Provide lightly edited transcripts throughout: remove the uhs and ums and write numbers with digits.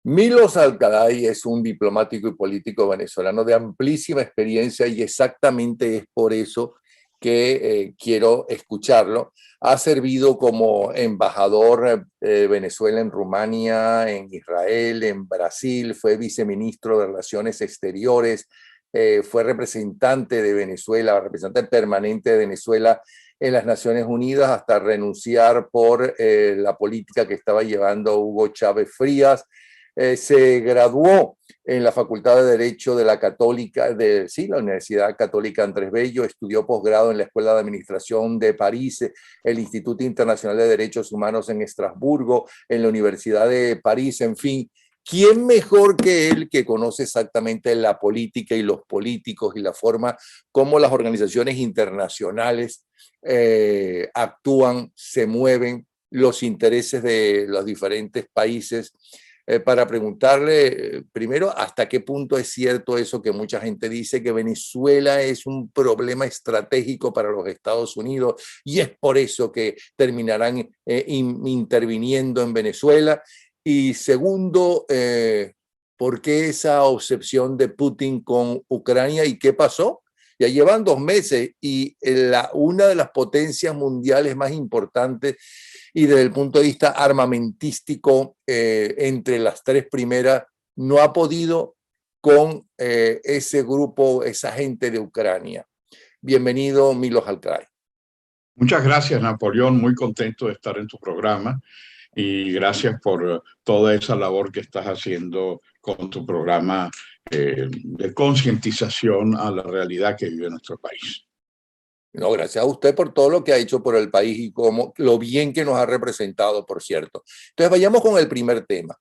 Milos Alcaray es un diplomático y político venezolano de amplísima experiencia y exactamente es por eso que quiero escucharlo. Ha servido como embajador de Venezuela en Rumania, en Israel, en Brasil, fue viceministro de Relaciones Exteriores, fue representante de Venezuela, representante permanente de Venezuela en las Naciones Unidas hasta renunciar por la política que estaba llevando Hugo Chávez Frías. Se graduó en la Facultad de Derecho de la Católica, la Universidad Católica Andrés Bello, estudió posgrado en la Escuela de Administración de París, el Instituto Internacional de Derechos Humanos en Estrasburgo, en la Universidad de París, en fin. ¿Quién mejor que él que conoce exactamente la política y los políticos y la forma como las organizaciones internacionales actúan, se mueven, los intereses de los diferentes países? Para preguntarle primero hasta qué punto es cierto eso que mucha gente dice, que Venezuela es un problema estratégico para los Estados Unidos y es por eso que terminarán interviniendo en Venezuela. Y segundo, ¿por qué esa obsesión de Putin con Ucrania y qué pasó? Ya llevan 2 meses y una de las potencias mundiales más importantes y desde el punto de vista armamentístico, entre las 3 primeras, no ha podido con ese grupo, esa gente de Ucrania. Bienvenido, Milos Alcaray. Muchas gracias, Napoleón. Muy contento de estar en tu programa y gracias por toda esa labor que estás haciendo con tu programa de concientización a la realidad que vive nuestro país. No, gracias a usted por todo lo que ha hecho por el país y lo bien que nos ha representado, por cierto. Entonces, vayamos con el primer tema.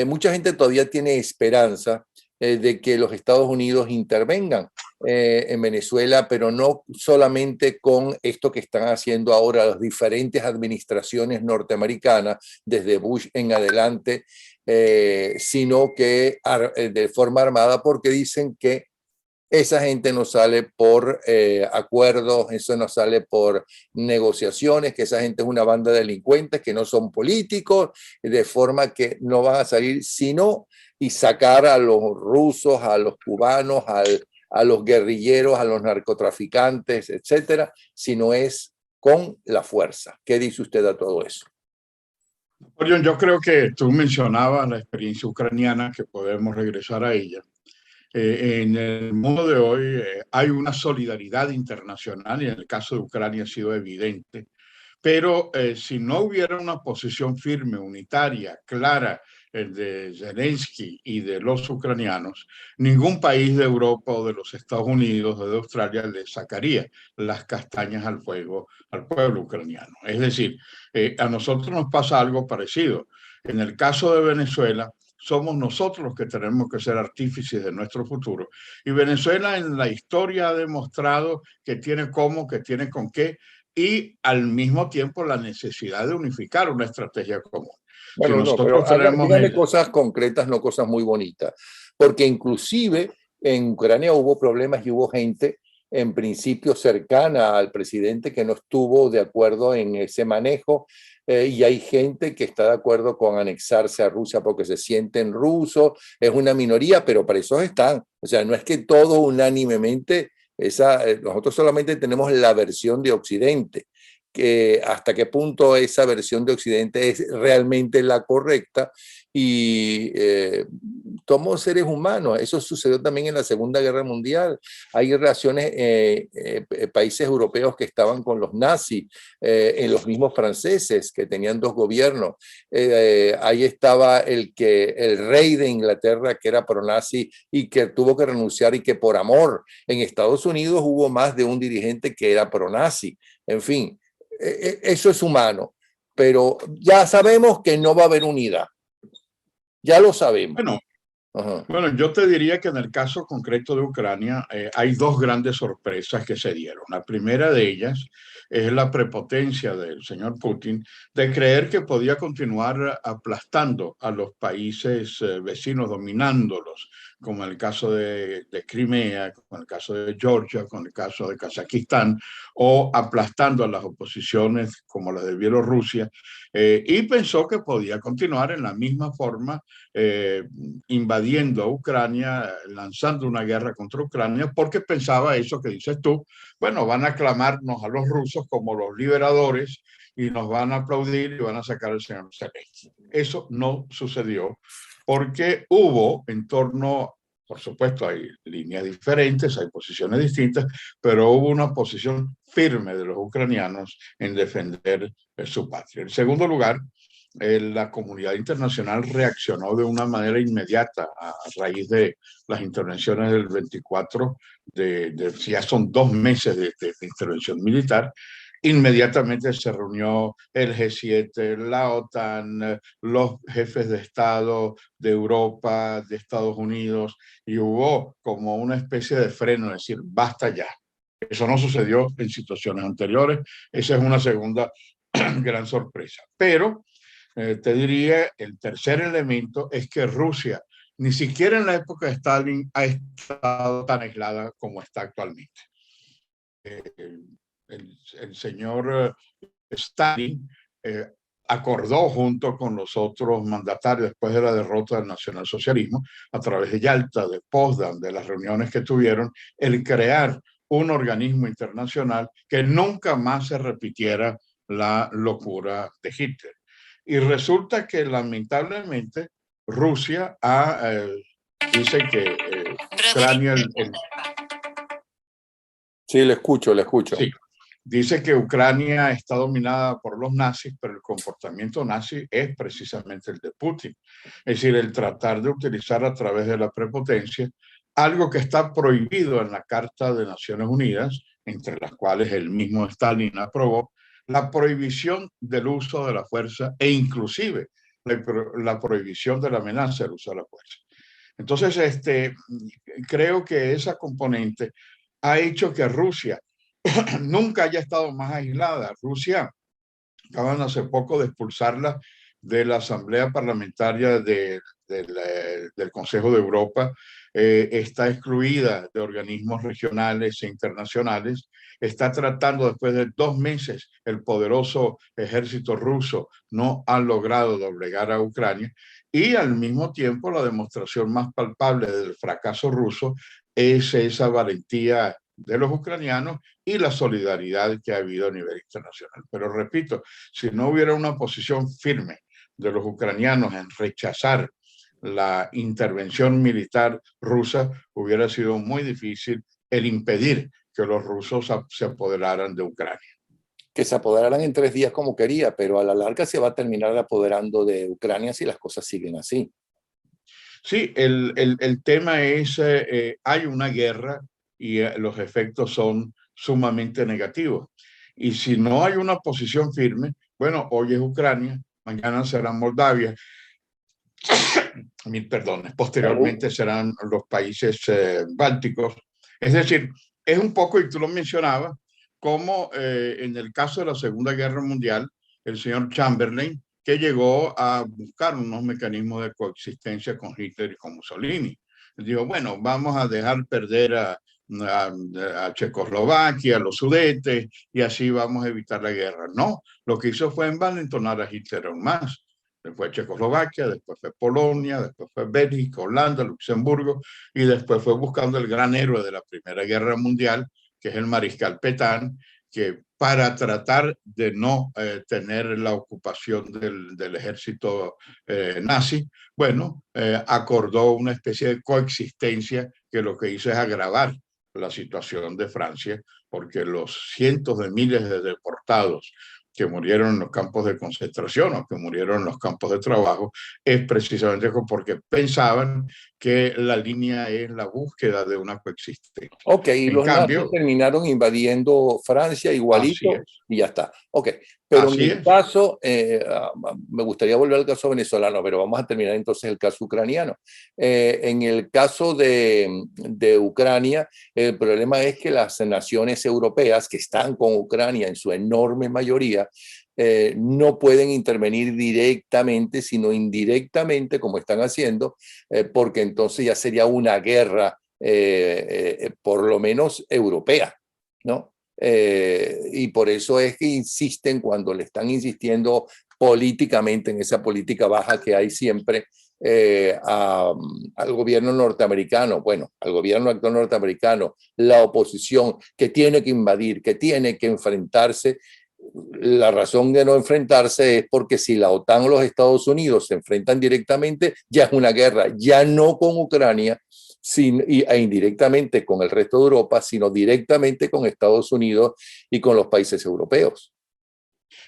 Mucha gente todavía tiene esperanza de que los Estados Unidos intervengan en Venezuela, pero no solamente con esto que están haciendo ahora las diferentes administraciones norteamericanas, desde Bush en adelante, sino que de forma armada, porque dicen que esa gente no sale por acuerdos, eso no sale por negociaciones, que esa gente es una banda de delincuentes que no son políticos, de forma que no van a salir sino y sacar a los rusos, a los cubanos, a los guerrilleros, a los narcotraficantes, etcétera, sino es con la fuerza. ¿Qué dice usted a todo eso? Orión, yo creo que tú mencionabas la experiencia ucraniana, que podemos regresar a ella. En el mundo de hoy hay una solidaridad internacional y en el caso de Ucrania ha sido evidente, pero si no hubiera una posición firme, unitaria, clara, el de Zelensky y de los ucranianos, ningún país de Europa o de los Estados Unidos o de Australia le sacaría las castañas al fuego al pueblo ucraniano. Es decir, a nosotros nos pasa algo parecido. En el caso de Venezuela, somos nosotros los que tenemos que ser artífices de nuestro futuro. Y Venezuela en la historia ha demostrado que tiene cómo, que tiene con qué, y al mismo tiempo la necesidad de unificar una estrategia común. Bueno, Si no, nosotros pero tenemos dígame cosas concretas, no cosas muy bonitas, porque inclusive en Ucrania hubo problemas y hubo gente en principio cercana al presidente que no estuvo de acuerdo en ese manejo, y hay gente que está de acuerdo con anexarse a Rusia porque se sienten rusos, es una minoría, pero para eso están. O sea, no es que todos unánimemente, nosotros solamente tenemos la versión de Occidente. Que hasta qué punto esa versión de Occidente es realmente la correcta y somos seres humanos. Eso sucedió también en la Segunda Guerra Mundial. Hay relaciones, países europeos que estaban con los nazis, en los mismos franceses que tenían 2 gobiernos. Ahí estaba el rey de Inglaterra que era pro-nazi y que tuvo que renunciar y que por amor. En Estados Unidos hubo más de un dirigente que era pro-nazi. En fin, eso es humano, pero ya sabemos que no va a haber unidad. Ya lo sabemos. bueno, Ajá. Bueno, yo te diría que en el caso concreto de Ucrania hay dos grandes sorpresas que se dieron. La primera de ellas es la prepotencia del señor Putin de creer que podía continuar aplastando a los países vecinos, dominándolos, como en el caso de Crimea, como en el caso de Georgia, como en el caso de Kazajistán, o aplastando a las oposiciones como la de Bielorrusia, y pensó que podía continuar en la misma forma eh, invadiendo a Ucrania, lanzando una guerra contra Ucrania, porque pensaba eso que dices tú, bueno, van a aclamarnos a los rusos como los liberadores y nos van a aplaudir y van a sacar al señor Zelensky. Eso no sucedió porque hubo en torno, por supuesto hay líneas diferentes, hay posiciones distintas, pero hubo una posición firme de los ucranianos en defender su patria. En segundo lugar, la comunidad internacional reaccionó de una manera inmediata a raíz de las intervenciones del 24, ya son 2 meses de intervención militar. Inmediatamente se reunió el G7, la OTAN, los jefes de Estado de Europa, de Estados Unidos, y hubo como una especie de freno, es decir, basta ya. Eso no sucedió en situaciones anteriores. Esa es una segunda gran sorpresa. Pero te diría, el tercer elemento es que Rusia, ni siquiera en la época de Stalin, ha estado tan aislada como está actualmente. Eh, el señor Stalin eh, acordó junto con los otros mandatarios después de la derrota del nacionalsocialismo, a través de Yalta, de Potsdam, de las reuniones que tuvieron, el crear un organismo internacional que nunca más se repitiera la locura de Hitler. Y resulta que lamentablemente Rusia dice que Ucrania, Sí, le escucho, le escucho. sí, dice que Ucrania está dominada por los nazis, pero el comportamiento nazi es precisamente el de Putin. Es decir, el tratar de utilizar a través de la prepotencia algo que está prohibido en la Carta de Naciones Unidas, entre las cuales el mismo Stalin aprobó, la prohibición del uso de la fuerza e inclusive la prohibición de la amenaza del uso de la fuerza. Entonces, creo que esa componente ha hecho que Rusia nunca haya estado más aislada. Rusia, acaban hace poco de expulsarla de la Asamblea Parlamentaria del Consejo de Europa, está excluida de organismos regionales e internacionales, está tratando después de 2 meses, el poderoso ejército ruso no ha logrado doblegar a Ucrania, y al mismo tiempo la demostración más palpable del fracaso ruso es esa valentía de los ucranianos y la solidaridad que ha habido a nivel internacional. Pero repito, si no hubiera una posición firme de los ucranianos en rechazar la intervención militar rusa, hubiera sido muy difícil el impedir que los rusos se apoderaran de Ucrania. Que se apoderaran en 3 días como quería, pero a la larga se va a terminar apoderando de Ucrania si las cosas siguen así. Sí, el tema es, hay una guerra y los efectos son sumamente negativos. Y si no hay una posición firme, bueno, hoy es Ucrania, mañana será Moldavia, mil perdones, posteriormente serán los países bálticos. Es decir, es un poco, y tú lo mencionabas, como en el caso de la Segunda Guerra Mundial, el señor Chamberlain, que llegó a buscar unos mecanismos de coexistencia con Hitler y con Mussolini. Dijo, bueno, vamos a dejar perder a Checoslovaquia, a los Sudetes, y así vamos a evitar la guerra. No, lo que hizo fue envalentonar a Hitler aún más. Después Checoslovaquia, después fue Polonia, después fue Bélgica, Holanda, Luxemburgo, y después fue buscando el gran héroe de la Primera Guerra Mundial, que es el mariscal Pétain, que para tratar de no tener la ocupación del ejército nazi, bueno, acordó una especie de coexistencia que lo que hizo es agravar la situación de Francia, porque los cientos de miles de deportados que murieron en los campos de concentración o que murieron en los campos de trabajo, es precisamente porque pensaban que la línea es la búsqueda de una coexistencia. Ok, y En los nazis cambio, terminaron invadiendo Francia así igualito es. y ya está. Ok, Pero en Así el es. caso, me gustaría volver al caso venezolano, pero vamos a terminar entonces el caso ucraniano. En el caso de Ucrania, el problema es que las naciones europeas que están con Ucrania en su enorme mayoría, no pueden intervenir directamente, sino indirectamente, como están haciendo, porque entonces ya sería una guerra, por lo menos europea, ¿no? Y por eso es que insisten cuando le están insistiendo políticamente en esa política baja que hay siempre, al gobierno norteamericano, bueno, al gobierno actual norteamericano, la oposición que tiene que invadir, que tiene que enfrentarse. La razón de no enfrentarse es porque si la OTAN o los Estados Unidos se enfrentan directamente, ya es una guerra, ya no con Ucrania, e indirectamente con el resto de Europa, sino directamente con Estados Unidos y con los países europeos.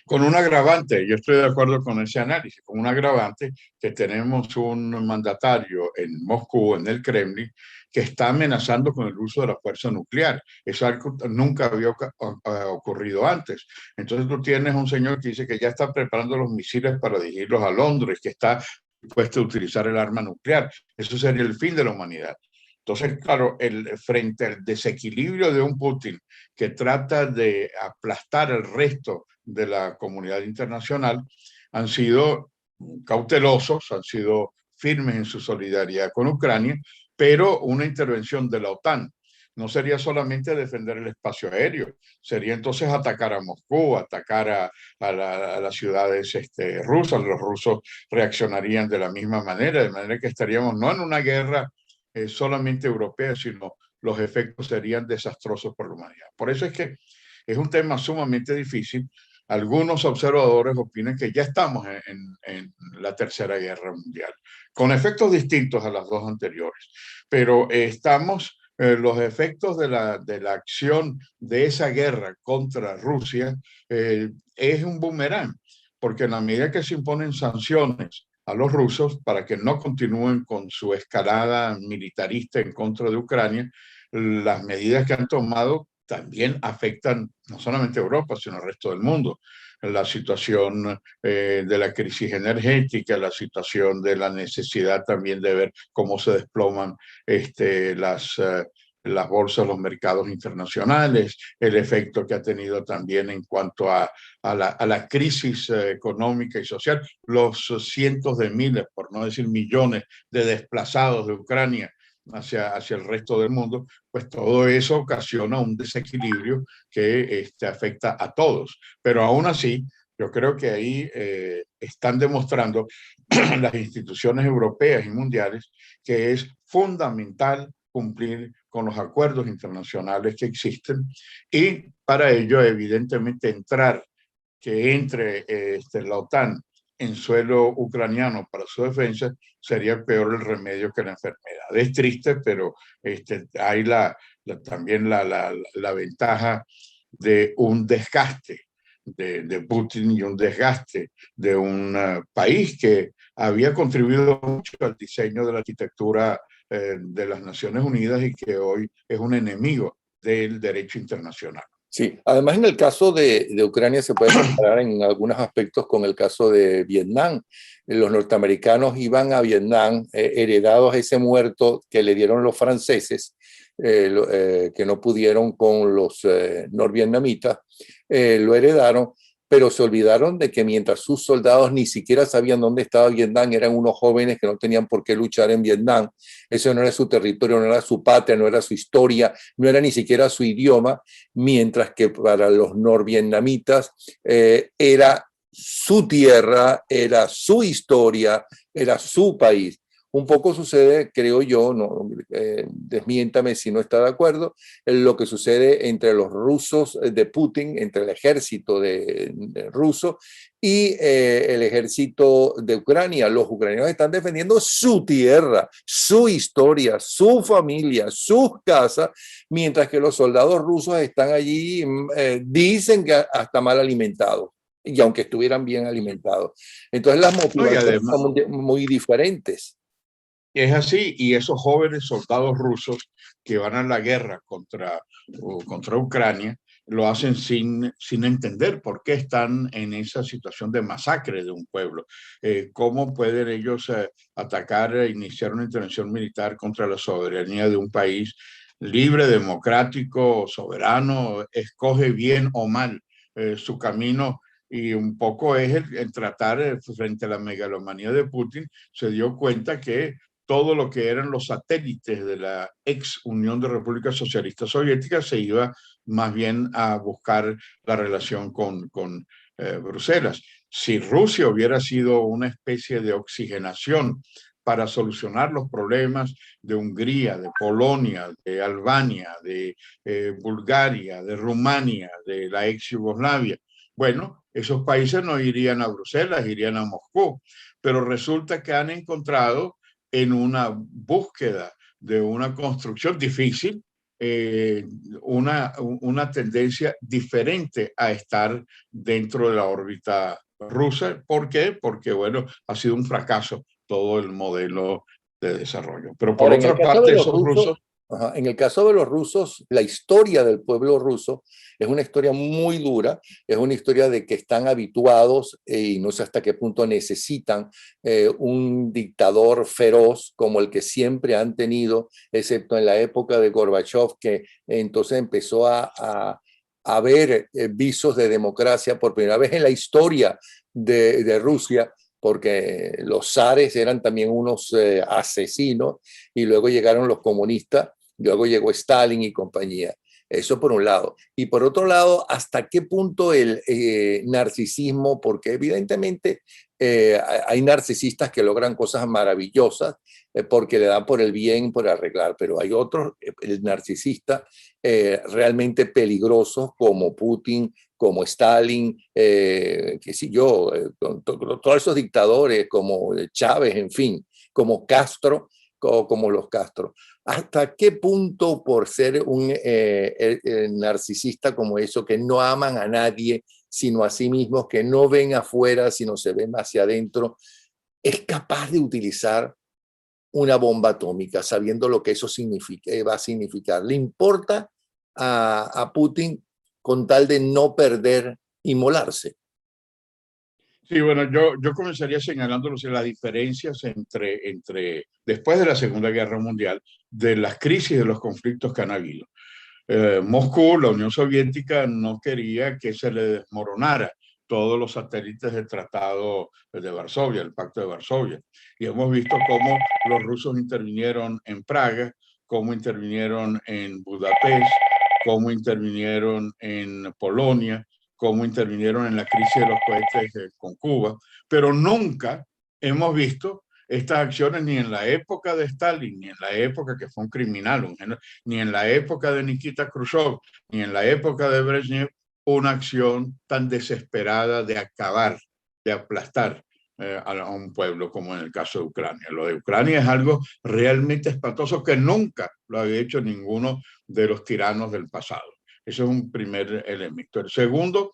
Con un agravante, yo estoy de acuerdo con ese análisis, con un agravante que tenemos un mandatario en Moscú, en el Kremlin, que está amenazando con el uso de la fuerza nuclear. Eso es algo que nunca había ocurrido antes. Entonces tú tienes un señor que dice que ya está preparando los misiles para dirigirlos a Londres, que está dispuesto a utilizar el arma nuclear. Eso sería el fin de la humanidad. Entonces, claro, frente al desequilibrio de un Putin que trata de aplastar el resto de la comunidad internacional, han sido cautelosos, han sido firmes en su solidaridad con Ucrania, pero una intervención de la OTAN no sería solamente defender el espacio aéreo, sería entonces atacar a Moscú, atacar a las ciudades rusas. Los rusos reaccionarían de la misma manera, de manera que estaríamos no en una guerra solamente europea, sino los efectos serían desastrosos por la humanidad. Por eso es que es un tema sumamente difícil. Algunos observadores opinan que ya estamos en la Tercera Guerra Mundial, con efectos distintos a las dos anteriores, pero los efectos de la acción de esa guerra contra Rusia es un boomerang, porque en la medida que se imponen sanciones a los rusos para que no continúen con su escalada militarista en contra de Ucrania, las medidas que han tomado también afectan no solamente a Europa, sino al resto del mundo. La situación de la crisis energética, la situación de la necesidad también de ver cómo se desploman las bolsas, los mercados internacionales, el efecto que ha tenido también en cuanto a la crisis económica y social, los cientos de miles, por no decir millones, de desplazados de Ucrania hacia el resto del mundo, pues todo eso ocasiona un desequilibrio que afecta a todos. Pero aún así, yo creo que ahí están demostrando las instituciones europeas y mundiales que es fundamental cumplir con los acuerdos internacionales que existen y para ello, evidentemente, que entre la OTAN en suelo ucraniano para su defensa sería peor el remedio que la enfermedad. Es triste, pero hay también la ventaja de un desgaste de Putin y un desgaste de un país que había contribuido mucho al diseño de la arquitectura de las Naciones Unidas y que hoy es un enemigo del derecho internacional. Sí, además en el caso de Ucrania se puede comparar en algunos aspectos con el caso de Vietnam. Los norteamericanos iban a Vietnam heredados ese muerto que le dieron los franceses, que no pudieron con los norvietnamitas, lo heredaron, pero se olvidaron de que mientras sus soldados ni siquiera sabían dónde estaba Vietnam, eran unos jóvenes que no tenían por qué luchar en Vietnam. Eso no era su territorio, no era su patria, no era su historia, no era ni siquiera su idioma, mientras que para los norvietnamitas era su tierra, era su historia, era su país. Un poco sucede, creo yo, no, desmiéntame si no está de acuerdo, en lo que sucede entre los rusos de Putin, entre el ejército de ruso y el ejército de Ucrania. Los ucranianos están defendiendo su tierra, su historia, su familia, sus casas, mientras que los soldados rusos están allí, dicen que hasta mal alimentados, y aunque estuvieran bien alimentados. Entonces las motivaciones Además, son muy diferentes. es así, y esos jóvenes soldados rusos que van a la guerra contra Ucrania lo hacen sin entender por qué están en esa situación de masacre de un pueblo. ¿Cómo pueden ellos atacar e iniciar una intervención militar contra la soberanía de un país libre, democrático, soberano, escoge bien o mal su camino? Y un poco es el tratar, frente a la megalomanía de Putin, se dio cuenta que todo lo que eran los satélites de la ex Unión de Repúblicas Socialistas Soviéticas se iba más bien a buscar la relación con Bruselas. Si Rusia hubiera sido una especie de oxigenación para solucionar los problemas de Hungría, de Polonia, de Albania, de Bulgaria, de Rumania, de la ex Yugoslavia, bueno, esos países no irían a Bruselas, irían a Moscú, pero resulta que han encontrado en una búsqueda de una construcción difícil, una tendencia diferente a estar dentro de la órbita rusa. ¿Por qué? Porque, bueno, ha sido un fracaso todo el modelo de desarrollo. Pero por Ahora, en el otra caso de parte, los esos rusos, rusos. ajá, en el caso de los rusos, la historia del pueblo ruso es una historia muy dura, es una historia de que están habituados y no sé hasta qué punto necesitan un dictador feroz como el que siempre han tenido, excepto en la época de Gorbachev, que entonces empezó a ver visos de democracia por primera vez en la historia de Rusia, porque los zares eran también unos asesinos y luego llegaron los comunistas, luego llegó Stalin y compañía. Eso por un lado. Y por otro lado, ¿hasta qué punto el narcisismo? Porque evidentemente hay narcisistas que logran cosas maravillosas porque le dan por el bien, por arreglar, pero hay otros, el narcisista, realmente peligrosos como Putin, como Stalin, qué sé yo, todos esos dictadores como Chávez, en fin, como Castro, como los Castro. ¿Hasta qué punto por ser un narcisista como eso, que no aman a nadie sino a sí mismos, que no ven afuera sino se ven hacia adentro, es capaz de utilizar una bomba atómica sabiendo lo que eso significa, va a significar? ¿Le importa a Putin con tal de no perder, inmolarse? Sí, bueno, yo comenzaría señalándolos en las diferencias después de la Segunda Guerra Mundial, de las crisis, de los conflictos que han habido. Moscú, la Unión Soviética, no quería que se le desmoronara todos los satélites del Tratado de Varsovia, el Pacto de Varsovia. Y hemos visto cómo los rusos intervinieron en Praga, cómo intervinieron en Budapest, cómo intervinieron en Polonia, cómo intervinieron en la crisis de los cohetes con Cuba, pero nunca hemos visto estas acciones ni en la época de Stalin, ni en la época que fue un criminal, ni en la época de Nikita Khrushchev, ni en la época de Brezhnev, una acción tan desesperada de acabar, de aplastar a un pueblo como en el caso de Ucrania. Lo de Ucrania es algo realmente espantoso que nunca lo había hecho ninguno de los tiranos del pasado. Eso es un primer elemento. El segundo,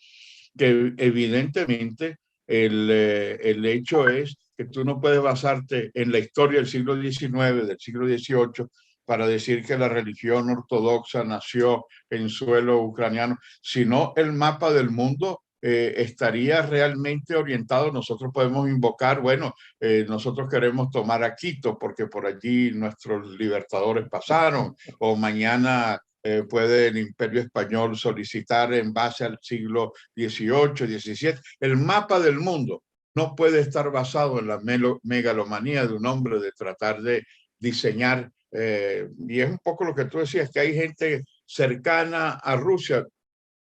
que evidentemente el hecho es que tú no puedes basarte en la historia del siglo XIX, del siglo XVIII, para decir que la religión ortodoxa nació en suelo ucraniano, sino el mapa del mundo estaría realmente orientado. Nosotros podemos invocar, bueno, nosotros queremos tomar a Quito porque por allí nuestros libertadores pasaron, o mañana puede el Imperio Español solicitar en base al siglo XVIII, XVII. El mapa del mundo no puede estar basado en la megalomanía de un hombre de tratar de diseñar, y es un poco lo que tú decías, que hay gente cercana a Rusia,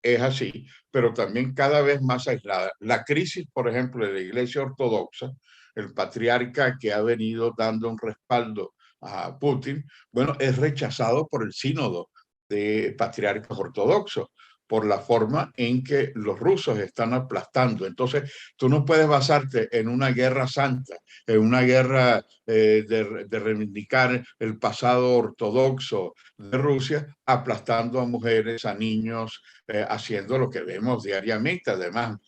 es así, pero también cada vez más aislada. La crisis, por ejemplo, de la Iglesia Ortodoxa, el patriarca que ha venido dando un respaldo a Putin, bueno, es rechazado por el sínodo de patriarcas ortodoxos, por la forma en que los rusos están aplastando. Entonces, tú no puedes basarte en una guerra santa, en una guerra de reivindicar el pasado ortodoxo de Rusia, aplastando a mujeres, a niños, haciendo lo que vemos diariamente. Además,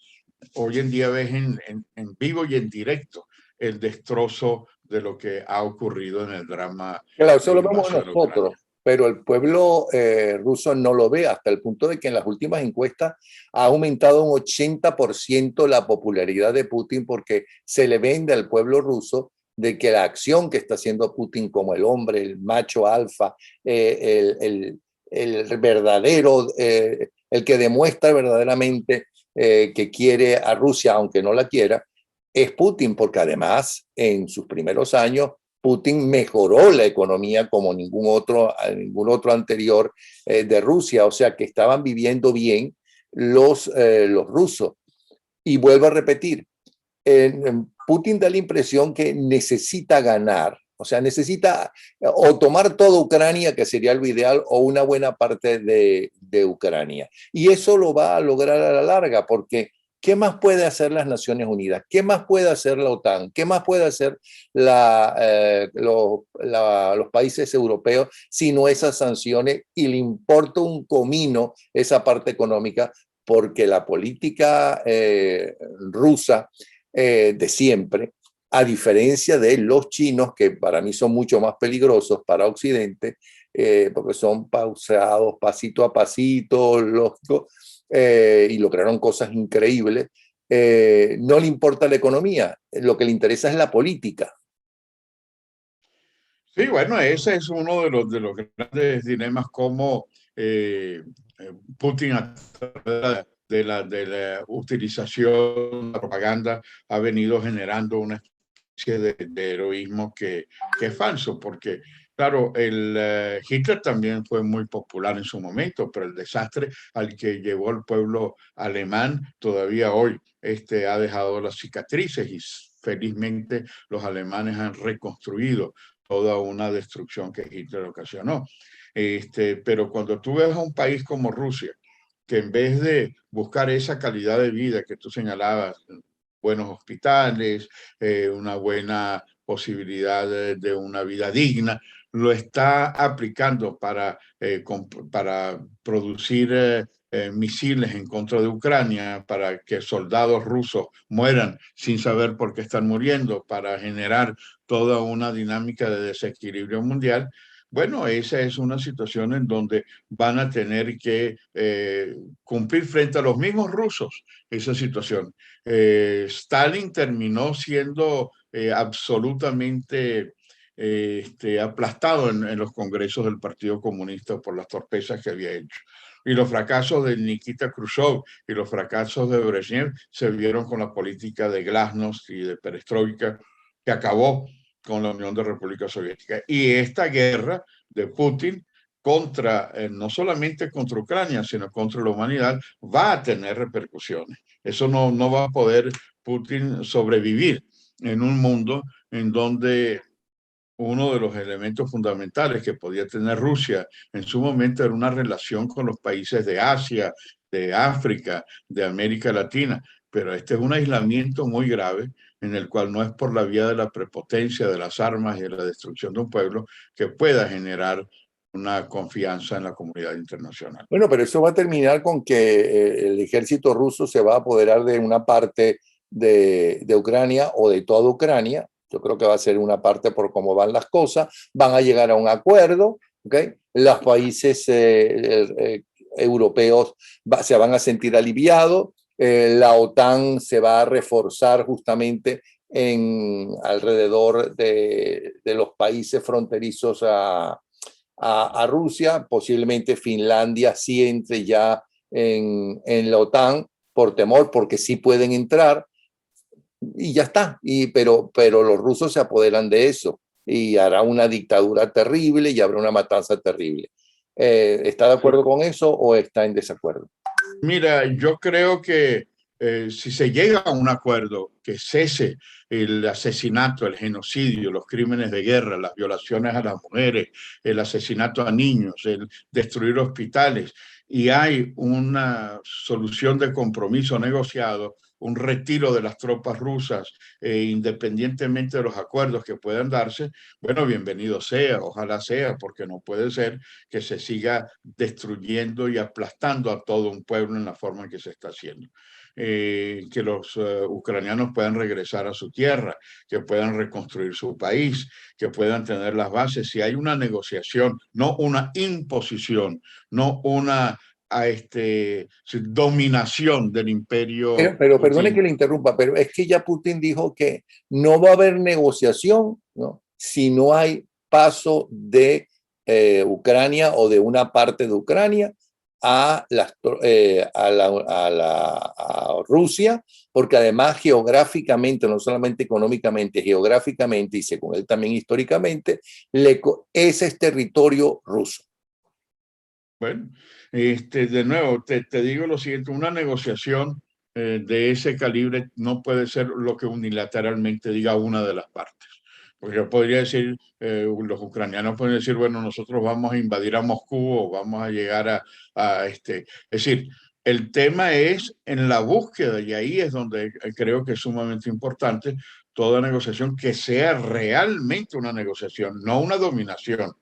hoy en día ves en vivo y en directo el destrozo de lo que ha ocurrido en el drama Claro, de eso la lo vemos invasión a Ucrania. nosotros. pero el pueblo ruso no lo ve, hasta el punto de que en las últimas encuestas ha aumentado un 80% la popularidad de Putin, porque se le vende al pueblo ruso de que la acción que está haciendo Putin como el hombre, el macho alfa, el verdadero, el que demuestra verdaderamente que quiere a Rusia, aunque no la quiera, es Putin, porque además en sus primeros años Putin mejoró la economía como ningún otro anterior de Rusia, o sea que estaban viviendo bien los rusos. Y vuelvo a repetir, Putin da la impresión que necesita ganar, o sea, necesita o tomar toda Ucrania, que sería lo ideal, o una buena parte de Ucrania. Y eso lo va a lograr a la larga, porque ¿qué más puede hacer las Naciones Unidas? ¿Qué más puede hacer la OTAN? ¿Qué más puede hacer los países europeos sino esas sanciones? Y le importa un comino esa parte económica, porque la política rusa de siempre, a diferencia de los chinos, que para mí son mucho más peligrosos para Occidente, porque son pausados pasito a pasito, y lograron cosas increíbles. No le importa la economía, lo que le interesa es la política. Sí, bueno, ese es uno de los grandes dilemas, como Putin, a través de la utilización de la propaganda, ha venido generando una especie de heroísmo que es falso, porque, claro, Hitler también fue muy popular en su momento, pero el desastre al que llevó el pueblo alemán todavía hoy ha dejado las cicatrices, y felizmente los alemanes han reconstruido toda una destrucción que Hitler ocasionó. Pero cuando tú ves a un país como Rusia, que en vez de buscar esa calidad de vida que tú señalabas, buenos hospitales, una buena posibilidad de una vida digna, lo está aplicando para producir misiles en contra de Ucrania, para que soldados rusos mueran sin saber por qué están muriendo, para generar toda una dinámica de desequilibrio mundial. Bueno, esa es una situación en donde van a tener que cumplir frente a los mismos rusos esa situación. Stalin terminó siendo absolutamente aplastado en los congresos del Partido Comunista por las torpezas que había hecho. Y los fracasos de Nikita Khrushchev y los fracasos de Brezhnev se vieron con la política de Glasnost y de Perestroika, que acabó con la Unión de República Soviética. Y esta guerra de Putin no solamente contra Ucrania, sino contra la humanidad, va a tener repercusiones. Eso no va a poder Putin sobrevivir en un mundo en donde uno de los elementos fundamentales que podía tener Rusia en su momento era una relación con los países de Asia, de África, de América Latina. Pero este es un aislamiento muy grave, en el cual no es por la vía de la prepotencia, de las armas y de la destrucción de un pueblo, que pueda generar una confianza en la comunidad internacional. Bueno, pero eso va a terminar con que el ejército ruso se va a apoderar de una parte de Ucrania o de toda Ucrania. Yo creo que va a ser una parte por cómo van las cosas. Van a llegar a un acuerdo, ¿ok? Los países europeos se van a sentir aliviados. La OTAN se va a reforzar justamente alrededor de los países fronterizos a Rusia. Posiblemente Finlandia sí entre ya en la OTAN por temor, porque sí pueden entrar, y ya está. Pero los rusos se apoderan de eso y hará una dictadura terrible y habrá una matanza terrible. ¿Está de acuerdo con eso o está en desacuerdo? Mira, yo creo que si se llega a un acuerdo que cese el asesinato, el genocidio, los crímenes de guerra, las violaciones a las mujeres, el asesinato a niños, el destruir hospitales, y hay una solución de compromiso negociado, un retiro de las tropas rusas, independientemente de los acuerdos que puedan darse, bueno, bienvenido sea, ojalá sea, porque no puede ser que se siga destruyendo y aplastando a todo un pueblo en la forma en que se está haciendo. que los ucranianos puedan regresar a su tierra, que puedan reconstruir su país, que puedan tener las bases. Si hay una negociación, no una imposición, no una dominación del imperio Pero perdone Putin. que le interrumpa, pero es que ya Putin dijo que no va a haber negociación, ¿no?, si no hay paso de Ucrania o de una parte de Ucrania a, a Rusia, porque además geográficamente, no solamente económicamente, geográficamente y según él también históricamente, ese es territorio ruso. Bueno, de nuevo, te digo lo siguiente, una negociación de ese calibre no puede ser lo que unilateralmente diga una de las partes. Porque yo podría decir, los ucranianos pueden decir, bueno, nosotros vamos a invadir a Moscú o vamos a llegar Es decir, el tema es en la búsqueda, y ahí es donde creo que es sumamente importante toda negociación que sea realmente una negociación, no una dominación.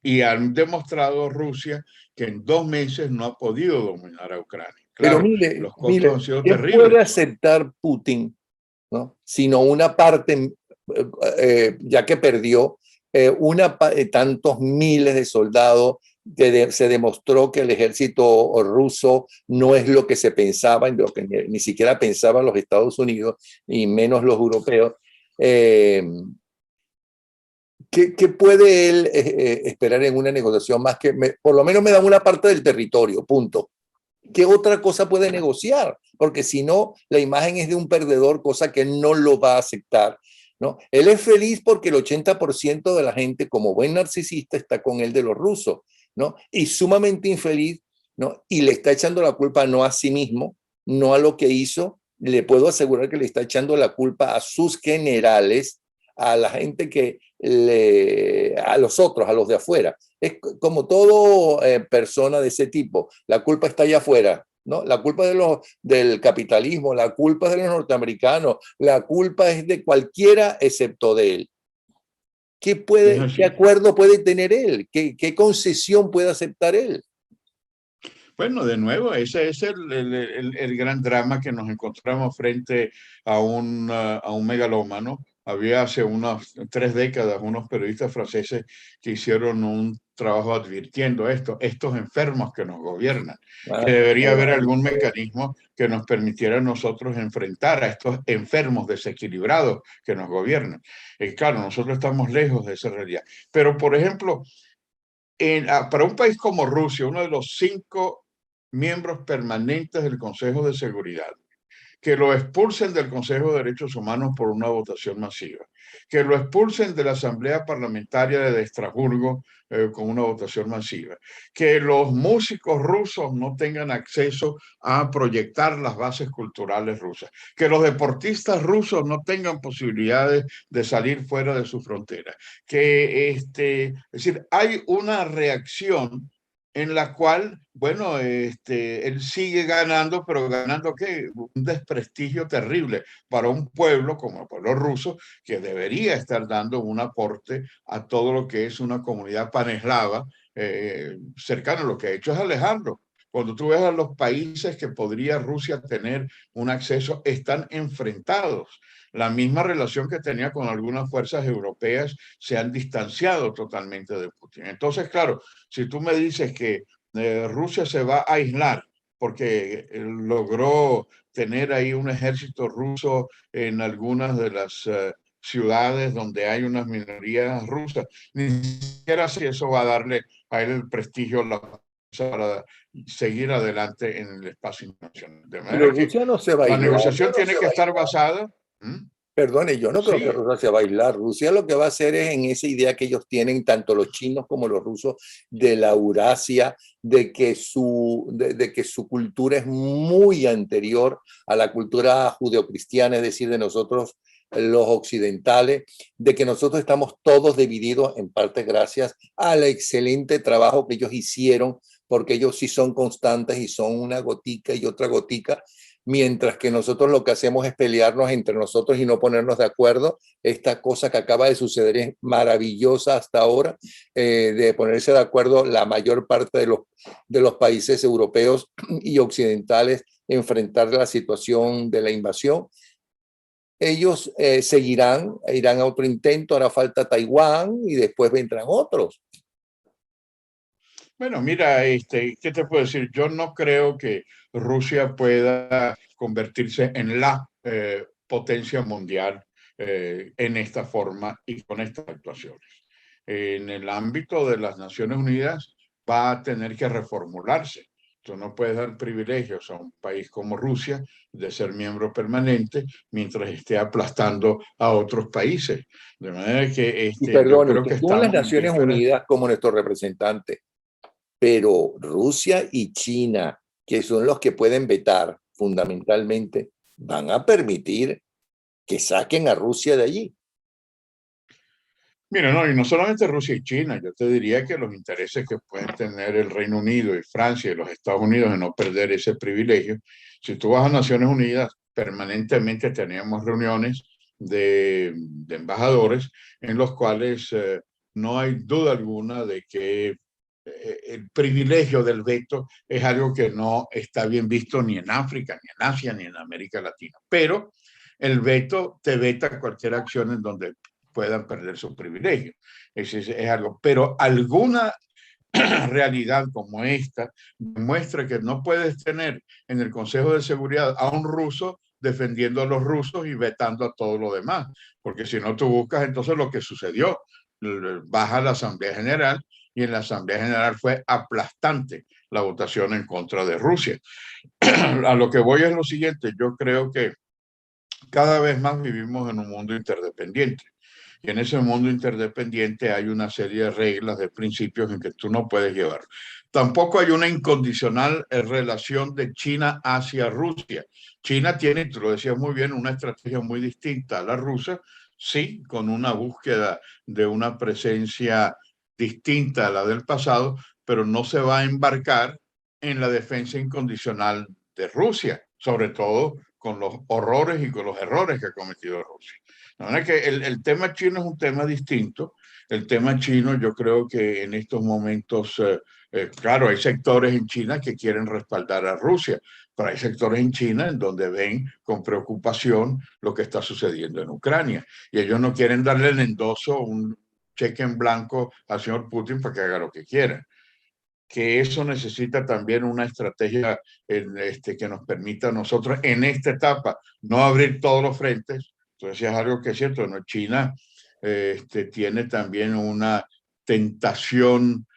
Y han demostrado Rusia que en 2 meses no ha podido dominar a Ucrania. Pero Claro, los costos han sido ¿qué puede terribles. aceptar Putin, ¿no?, sino una parte, ya que perdió tantos miles de soldados, que se demostró que el ejército ruso no es lo que se pensaba, lo que ni siquiera pensaban los Estados Unidos, y menos los europeos? ¿Qué puede él esperar en una negociación más que por lo menos me dan una parte del territorio, punto? ¿Qué otra cosa puede negociar? Porque si no, la imagen es de un perdedor, cosa que él no lo va a aceptar, ¿no? Él es feliz porque el 80% de la gente, como buen narcisista, está con él de los rusos, ¿no? Y sumamente infeliz, ¿no? Y le está echando la culpa no a sí mismo, no a lo que hizo. Le puedo asegurar que le está echando la culpa a sus generales, a la gente a los otros, a los de afuera. Es como todo persona de ese tipo, la culpa está allá afuera, ¿no? La culpa del capitalismo, la culpa es de los norteamericanos, la culpa es de cualquiera excepto de él. ¿Qué acuerdo puede tener él? ¿Qué concesión puede aceptar él? Bueno, de nuevo, ese es el gran drama que nos encontramos frente a un megalómano. Había hace unas 3 décadas unos periodistas franceses que hicieron un trabajo advirtiendo estos enfermos que nos gobiernan, que debería haber algún mecanismo que nos permitiera a nosotros enfrentar a estos enfermos desequilibrados que nos gobiernan. Claro, nosotros estamos lejos de esa realidad. Pero, por ejemplo, para un país como Rusia, uno de los 5 miembros permanentes del Consejo de Seguridad, que lo expulsen del Consejo de Derechos Humanos por una votación masiva, que lo expulsen de la Asamblea Parlamentaria de Estrasburgo con una votación masiva, que los músicos rusos no tengan acceso a proyectar las bases culturales rusas, que los deportistas rusos no tengan posibilidades de salir fuera de sus fronteras, es decir, hay una reacción en la cual, bueno, él sigue ganando, pero ganando ¿qué? Un desprestigio terrible para un pueblo como el pueblo ruso, que debería estar dando un aporte a todo lo que es una comunidad paneslava cercana. Lo que ha hecho es alejarlo. Cuando tú ves a los países que podría Rusia tener un acceso, están enfrentados. La misma relación que tenía con algunas fuerzas europeas se han distanciado totalmente de Putin. Entonces, claro, si tú me dices que Rusia se va a aislar porque logró tener ahí un ejército ruso en algunas de las ciudades donde hay unas minorías rusas, ni siquiera si eso va a darle a él el prestigio para seguir adelante en el espacio internacional. De Pero manera que Rusia no se va a la aislar. negociación tiene que estar basada. Perdone, yo no creo que Sí, Rusia se va a aislar. Rusia lo que va a hacer es en esa idea que ellos tienen, tanto los chinos como los rusos, de la Eurasia, de que su cultura es muy anterior a la cultura judeocristiana, es decir, de nosotros los occidentales, de que nosotros estamos todos divididos en parte gracias al excelente trabajo que ellos hicieron, porque ellos sí son constantes y son una gotica y otra gotica, mientras que nosotros lo que hacemos es pelearnos entre nosotros y no ponernos de acuerdo. Esta cosa que acaba de suceder es maravillosa hasta ahora, de ponerse de acuerdo la mayor parte de los países europeos y occidentales enfrentar la situación de la invasión. Ellos seguirán, irán a otro intento, hará falta Taiwán y después vendrán otros. Bueno, mira, ¿qué te puedo decir? Yo no creo que Rusia pueda convertirse en la potencia mundial en esta forma y con estas actuaciones. En el ámbito de las Naciones Unidas va a tener que reformularse. Tú no puedes dar privilegios a un país como Rusia de ser miembro permanente mientras esté aplastando a otros países. De manera que Y yo perdón, creo usted que estuvo en las estamos en Naciones vísperas. Unidas como nuestro representante, pero Rusia y China, que son los que pueden vetar fundamentalmente, van a permitir que saquen a Rusia de allí. Mira, no, y no solamente Rusia y China, yo te diría que los intereses que pueden tener el Reino Unido y Francia y los Estados Unidos de no perder ese privilegio. Si tú vas a Naciones Unidas, permanentemente teníamos reuniones de embajadores en los cuales no hay duda alguna de que el privilegio del veto es algo que no está bien visto ni en África, ni en Asia, ni en América Latina. Pero el veto te veta cualquier acción en donde puedan perder su privilegio. Es algo, pero alguna realidad como esta demuestra que no puedes tener en el Consejo de Seguridad a un ruso defendiendo a los rusos y vetando a todo lo demás, porque si no tú buscas entonces lo que sucedió, baja la Asamblea General y en la Asamblea General fue aplastante la votación en contra de Rusia. A lo que voy es lo siguiente, yo creo que cada vez más vivimos en un mundo interdependiente. Y en ese mundo interdependiente hay una serie de reglas, de principios en que tú no puedes llevar. Tampoco hay una incondicional relación de China hacia Rusia. China tiene, tú lo decías muy bien, una estrategia muy distinta a la rusa, sí, con una búsqueda de una presencia distinta a la del pasado, pero no se va a embarcar en la defensa incondicional de Rusia, sobre todo con los horrores y con los errores que ha cometido Rusia. La verdad es que el tema chino es un tema distinto. El tema chino, yo creo que en estos momentos, claro, hay sectores en China que quieren respaldar a Rusia, pero hay sectores en China en donde ven con preocupación lo que está sucediendo en Ucrania. Y ellos no quieren darle el endoso, un cheque en blanco al señor Putin para que haga lo que quiera. Que eso necesita también una estrategia que nos permita a nosotros en esta etapa no abrir todos los frentes. Entonces es algo que es cierto, ¿no? China tiene también una tentación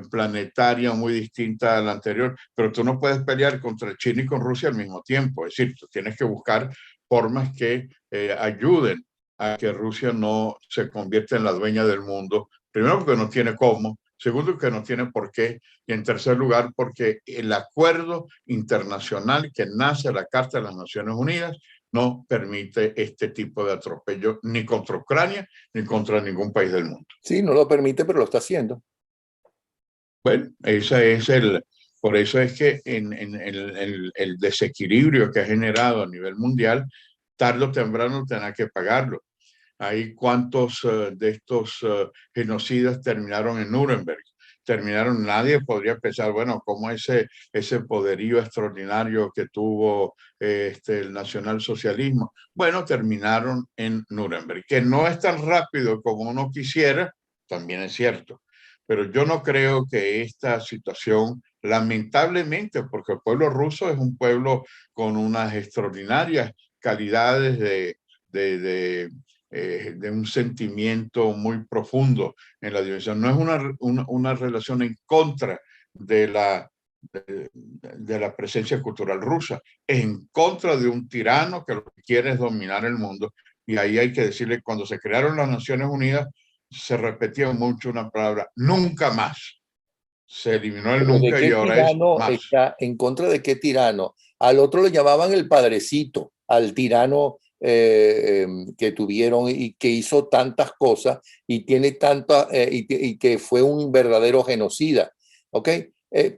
planetaria muy distinta a la anterior, pero tú no puedes pelear contra China y con Rusia al mismo tiempo. Es decir, tú tienes que buscar formas que ayuden a que Rusia no se convierta en la dueña del mundo. Primero porque no tiene cómo, segundo que no tiene por qué, y en tercer lugar porque el acuerdo internacional que nace de la Carta de las Naciones Unidas no permite este tipo de atropello ni contra Ucrania ni contra ningún país del mundo. Sí, no lo permite, pero lo está haciendo. Bueno, por eso es que en el desequilibrio que ha generado a nivel mundial, tarde o temprano tendrá que pagarlo. Ahí cuántos de estos genocidas terminaron en Nuremberg. Terminaron, nadie podría pensar, bueno, cómo ese poderío extraordinario que tuvo el nacionalsocialismo. Bueno, terminaron en Nuremberg, que no es tan rápido como uno quisiera, también es cierto. Pero yo no creo que esta situación, lamentablemente, porque el pueblo ruso es un pueblo con unas extraordinarias calidades de un sentimiento muy profundo en la dimensión. No es una relación en contra de de la presencia cultural rusa, es en contra de un tirano que lo que quiere es dominar el mundo. Y ahí hay que decirle, cuando se crearon las Naciones Unidas, se repetía mucho una palabra, nunca más. Se eliminó el Pero ¿de nunca y qué ahora es tirano más. está en contra de qué tirano? Al otro lo llamaban el padrecito, al tirano que tuvieron y que hizo tantas cosas y tiene tanta y que fue un verdadero genocida, ¿ok?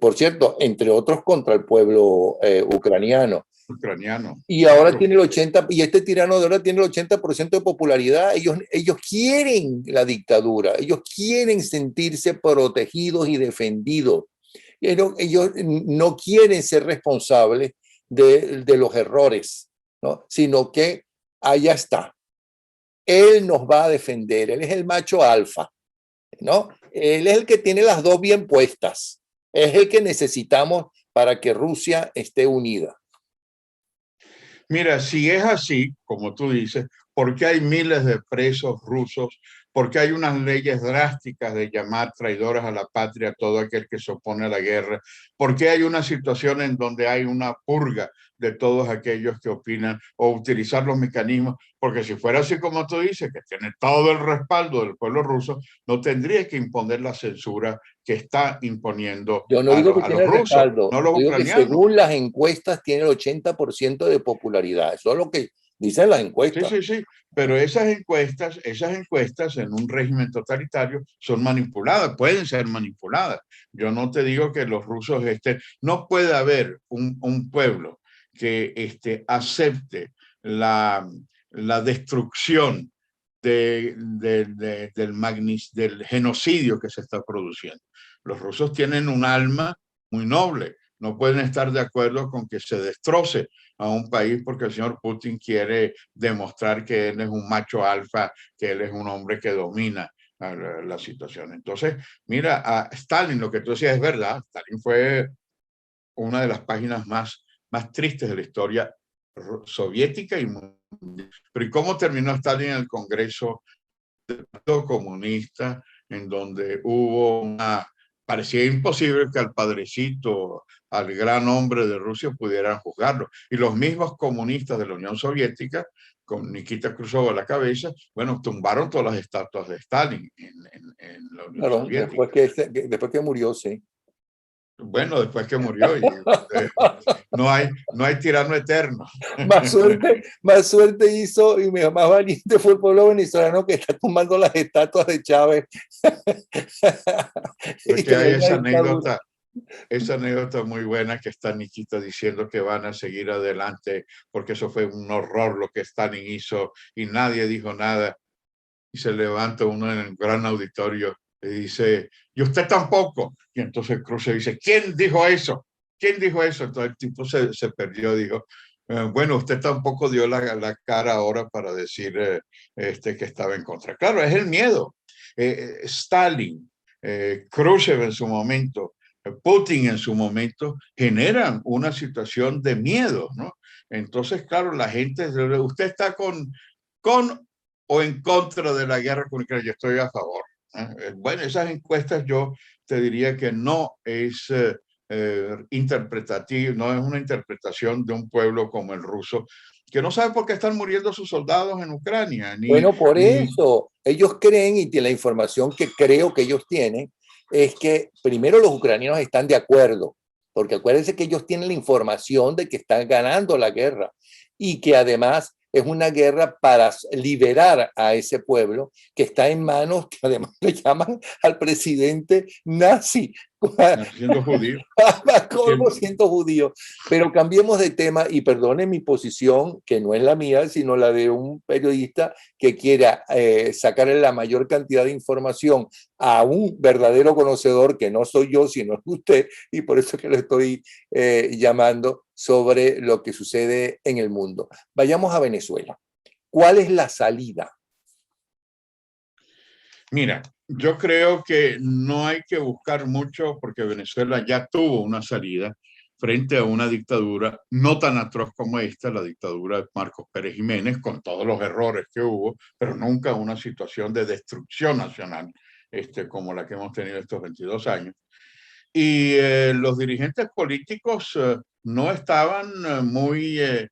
Por cierto, entre otros contra el pueblo ucraniano. Ucraniano, Y ahora claro. tiene el 80, y este tirano de ahora tiene el 80% de popularidad. Ellos quieren la dictadura, ellos quieren sentirse protegidos y defendidos. Ellos no quieren ser responsables de los errores, ¿no? Sino que allá está. Él nos va a defender, él es el macho alfa, ¿no? Él es el que tiene las dos bien puestas, es el que necesitamos para que Rusia esté unida. Mira, si es así, como tú dices, ¿por qué hay miles de presos rusos? ¿Por qué hay unas leyes drásticas de llamar traidores a la patria a todo aquel que se opone a la guerra? ¿Por qué hay una situación en donde hay una purga de todos aquellos que opinan o utilizar los mecanismos? Porque si fuera así como tú dices, que tiene todo el respaldo del pueblo ruso, no tendría que imponer la censura que está imponiendo Yo no digo que a los tiene rusos, respaldo, no los digo que ucranianos. según las encuestas tiene el 80% de popularidad. Eso es lo que dicen las Sí, encuestas. sí, sí, pero esas encuestas en un régimen totalitario son manipuladas, pueden ser manipuladas. Yo no te digo que los rusos no puede haber un pueblo que acepte la destrucción del genocidio que se está produciendo. Los rusos tienen un alma muy noble, no pueden estar de acuerdo con que se destroce a un país porque el señor Putin quiere demostrar que él es un macho alfa, que él es un hombre que domina la situación. Entonces, mira, a Stalin, lo que tú decías es verdad, Stalin fue una de las páginas más tristes de la historia soviética y mundial. Pero ¿y cómo terminó Stalin en el Congreso del Partido Comunista, en donde parecía imposible que al padrecito, al gran hombre de Rusia, pudieran juzgarlo? Y los mismos comunistas de la Unión Soviética, con Nikita Khrushchev a la cabeza, bueno, tumbaron todas las estatuas de Stalin en la Unión Claro, Soviética. después que murió, sí. Bueno, después que murió, no hay tirano eterno. Más suerte hizo y más valiente fue el pueblo venezolano que está tumbando las estatuas de Chávez Es y que que hay hay una dictadura. esa anécdota muy buena que está Nikita diciendo que van a seguir adelante porque eso fue un horror lo que Stalin hizo y nadie dijo nada. Y se levanta uno en el gran auditorio y dice, y usted tampoco. Y entonces Khrushchev dice, ¿quién dijo eso? ¿Quién dijo eso? Entonces el tipo se perdió, dijo, bueno, usted tampoco dio la cara ahora para decir que estaba en contra. Claro, es el miedo. Stalin, Khrushchev en su momento, Putin en su momento, generan una situación de miedo, ¿no? Entonces, claro, la gente, usted está con o en contra de la guerra con Ucrania. Yo estoy a favor. Bueno, esas encuestas yo te diría que no es interpretativo, no es una interpretación de un pueblo como el ruso, que no sabe por qué están muriendo sus soldados en Ucrania, Bueno, por ni eso ellos creen y la información que creo que ellos tienen es que primero los ucranianos están de acuerdo, porque acuérdense que ellos tienen la información de que están ganando la guerra y que además es una guerra para liberar a ese pueblo que está en manos que además le llaman al presidente nazi. siendo judío. Colmo siento judío. Pero cambiemos de tema y perdone mi posición, que no es la mía, sino la de un periodista que quiera sacarle la mayor cantidad de información a un verdadero conocedor, que no soy yo, sino es usted, y por eso es que lo estoy llamando sobre lo que sucede en el mundo. Vayamos a Venezuela. ¿Cuál es la salida? Mira, yo creo que no hay que buscar mucho porque Venezuela ya tuvo una salida frente a una dictadura no tan atroz como esta, la dictadura de Marcos Pérez Jiménez, con todos los errores que hubo, pero nunca una situación de destrucción nacional como la que hemos tenido estos 22 años. Y los dirigentes políticos no estaban muy de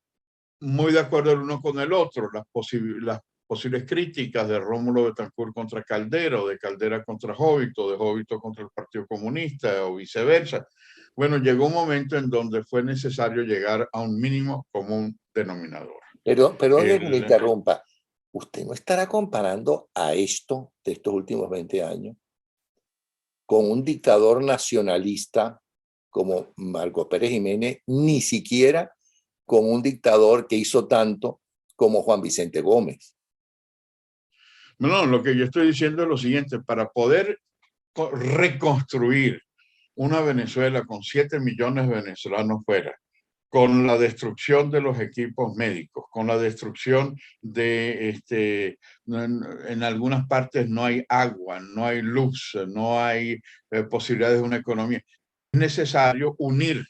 acuerdo el uno con el otro. Las posibles críticas de Rómulo Betancourt contra Caldera, o de Caldera contra Jovito, de Jovito contra el Partido Comunista, o viceversa. Bueno, llegó un momento en donde fue necesario llegar a un mínimo común denominador. Pero que me interrumpa. ¿Usted no estará comparando a esto de estos últimos 20 años con un dictador nacionalista como Marcos Pérez Jiménez, ni siquiera con un dictador que hizo tanto como Juan Vicente Gómez? No, lo que yo estoy diciendo es lo siguiente: para poder reconstruir una Venezuela con 7 millones de venezolanos fuera, con la destrucción de los equipos médicos, con la destrucción de, en algunas partes no hay agua, no hay luz, no hay posibilidades de una economía. Es necesario unir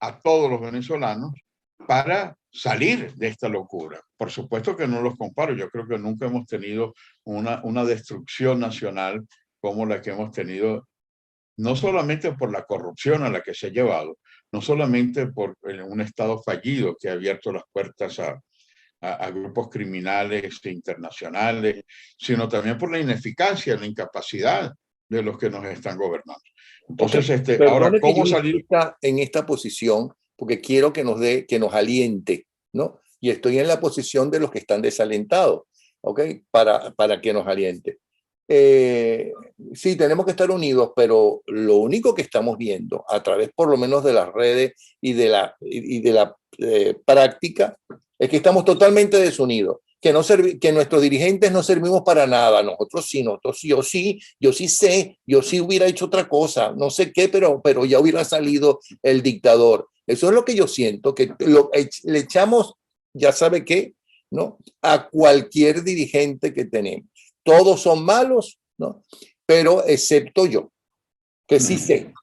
a todos los venezolanos para salir de esta locura. Por supuesto que no los comparo, yo creo que nunca hemos tenido una destrucción nacional como la que hemos tenido, no solamente por la corrupción a la que se ha llevado, no solamente por un Estado fallido que ha abierto las puertas a grupos criminales internacionales, sino también por la ineficacia, la incapacidad de los que nos están gobernando. Entonces, ahora, ¿cómo salir? En esta posición, porque quiero que nos aliente, ¿no? Y estoy en la posición de los que están desalentados, ¿ok? Para que nos aliente. Sí, tenemos que estar unidos, pero lo único que estamos viendo a través por lo menos de las redes y de la práctica es que estamos totalmente desunidos, que nuestros dirigentes no servimos para nada. Nosotros sí, yo sí sé, yo sí hubiera hecho otra cosa, no sé qué, pero ya hubiera salido el dictador. Eso es lo que yo siento, que le echamos, ya sabe qué, ¿no? A cualquier dirigente que tenemos. Todos son malos, ¿no? Pero excepto yo, que sí sé.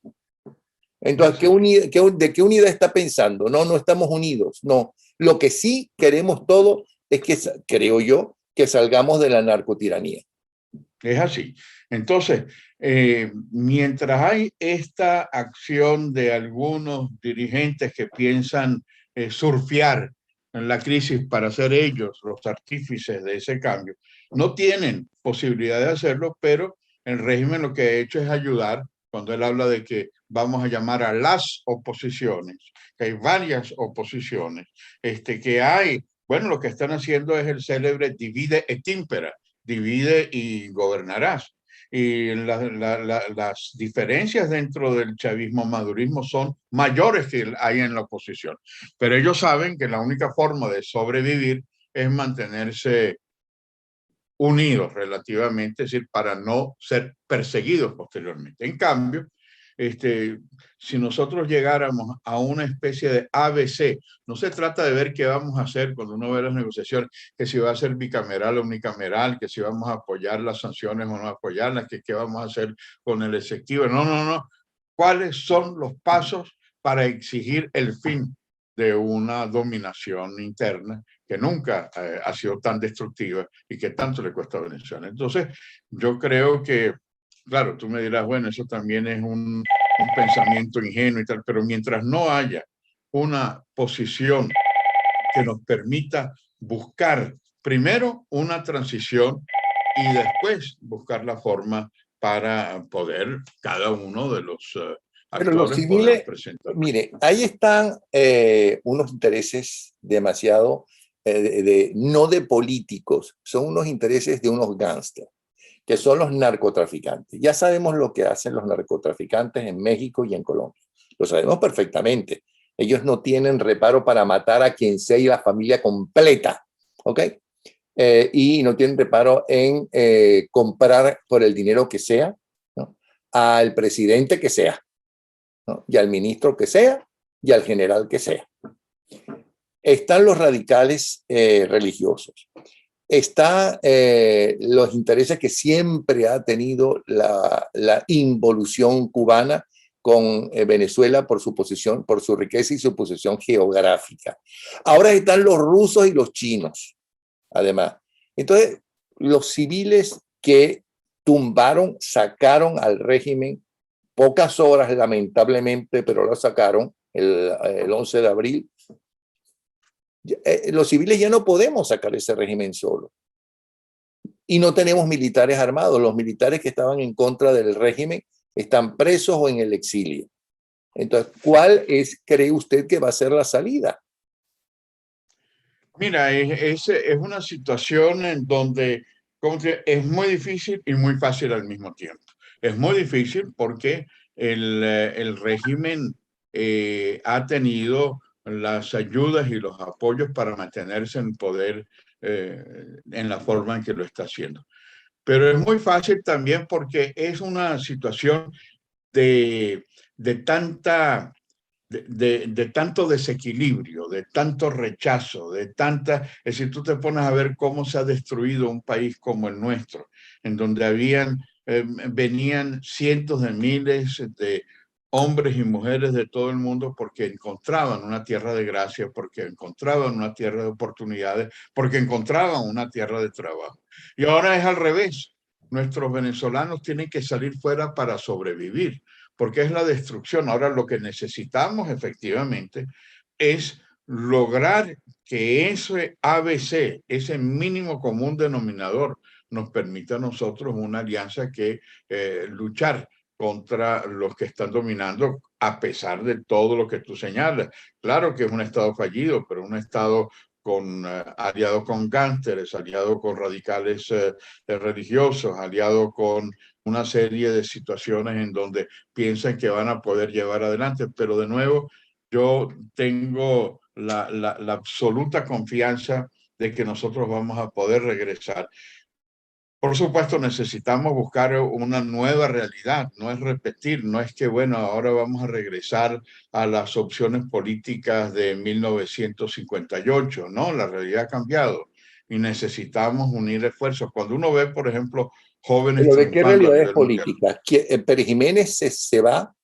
Entonces, ¿de qué unidad está pensando? No estamos unidos, no. Lo que sí queremos todos es que, creo yo, que salgamos de la narcotiranía. Es así. Entonces, mientras hay esta acción de algunos dirigentes que piensan surfear en la crisis para ser ellos los artífices de ese cambio, no tienen posibilidad de hacerlo, pero el régimen lo que ha hecho es ayudar cuando él habla de que vamos a llamar a las oposiciones, que hay varias oposiciones, que hay, bueno, lo que están haciendo es el célebre divide et impera, divide y gobernarás. Y las diferencias dentro del chavismo-madurismo son mayores que hay en la oposición. Pero ellos saben que la única forma de sobrevivir es mantenerse unidos relativamente, es decir, para no ser perseguidos posteriormente. En cambio, si nosotros llegáramos a una especie de ABC, no se trata de ver qué vamos a hacer cuando uno ve las negociaciones, que si va a ser bicameral o unicameral, que si vamos a apoyar las sanciones o no apoyarlas, que qué vamos a hacer con el executivo. No. ¿Cuáles son los pasos para exigir el fin de una dominación interna que nunca ha sido tan destructiva y que tanto le cuesta a Venezuela? Entonces, yo creo que, claro, tú me dirás, bueno, eso también es un pensamiento ingenuo y tal, pero mientras no haya una posición que nos permita buscar primero una transición y después buscar la forma para poder cada uno de los pero los actores civiles, presentar. mire, ahí están unos intereses demasiado, no de políticos, son unos intereses de unos gángsters, que son los narcotraficantes. Ya sabemos lo que hacen los narcotraficantes en México y en Colombia. Lo sabemos perfectamente. Ellos no tienen reparo para matar a quien sea y la familia completa, ¿ok? Y no tienen reparo en comprar por el dinero que sea, ¿no?, al presidente que sea, ¿no?, y al ministro que sea, y al general que sea. Están los radicales religiosos. Están los intereses que siempre ha tenido la involución cubana con Venezuela por su posición, por su riqueza y su posición geográfica. Ahora están los rusos y los chinos, además. Entonces, los civiles que sacaron al régimen, pocas horas lamentablemente, pero lo sacaron el 11 de abril. Los civiles ya no podemos sacar ese régimen solo. Y no tenemos militares armados. Los militares que estaban en contra del régimen están presos o en el exilio. Entonces, ¿cuál cree usted que va a ser la salida? Mira, es una situación en donde es muy difícil y muy fácil al mismo tiempo. Es muy difícil porque el régimen ha tenido las ayudas y los apoyos para mantenerse en poder en la forma en que lo está haciendo. Pero es muy fácil también porque es una situación de tanta de tanto desequilibrio, de tanto rechazo, de tanta... Es decir, tú te pones a ver cómo se ha destruido un país como el nuestro, en donde venían cientos de miles de hombres y mujeres de todo el mundo porque encontraban una tierra de gracia, porque encontraban una tierra de oportunidades, porque encontraban una tierra de trabajo. Y ahora es al revés. Nuestros venezolanos tienen que salir fuera para sobrevivir, porque es la destrucción. Ahora lo que necesitamos efectivamente es lograr que ese ABC, ese mínimo común denominador, nos permita a nosotros una alianza que luchar contra los que están dominando, a pesar de todo lo que tú señalas. Claro que es un Estado fallido, pero un Estado aliado con gánsteres, aliado con radicales religiosos, aliado con una serie de situaciones en donde piensan que van a poder llevar adelante. Pero de nuevo, yo tengo la absoluta confianza de que nosotros vamos a poder regresar. Por supuesto, necesitamos buscar una nueva realidad, no es repetir, no es que, bueno, ahora vamos a regresar a las opciones políticas de 1958, no, la realidad ha cambiado y necesitamos unir esfuerzos. Cuando uno ve, por ejemplo, jóvenes ¿Pero de qué triunfando a realidades nivel mundial. políticas? Pérez Jiménez se va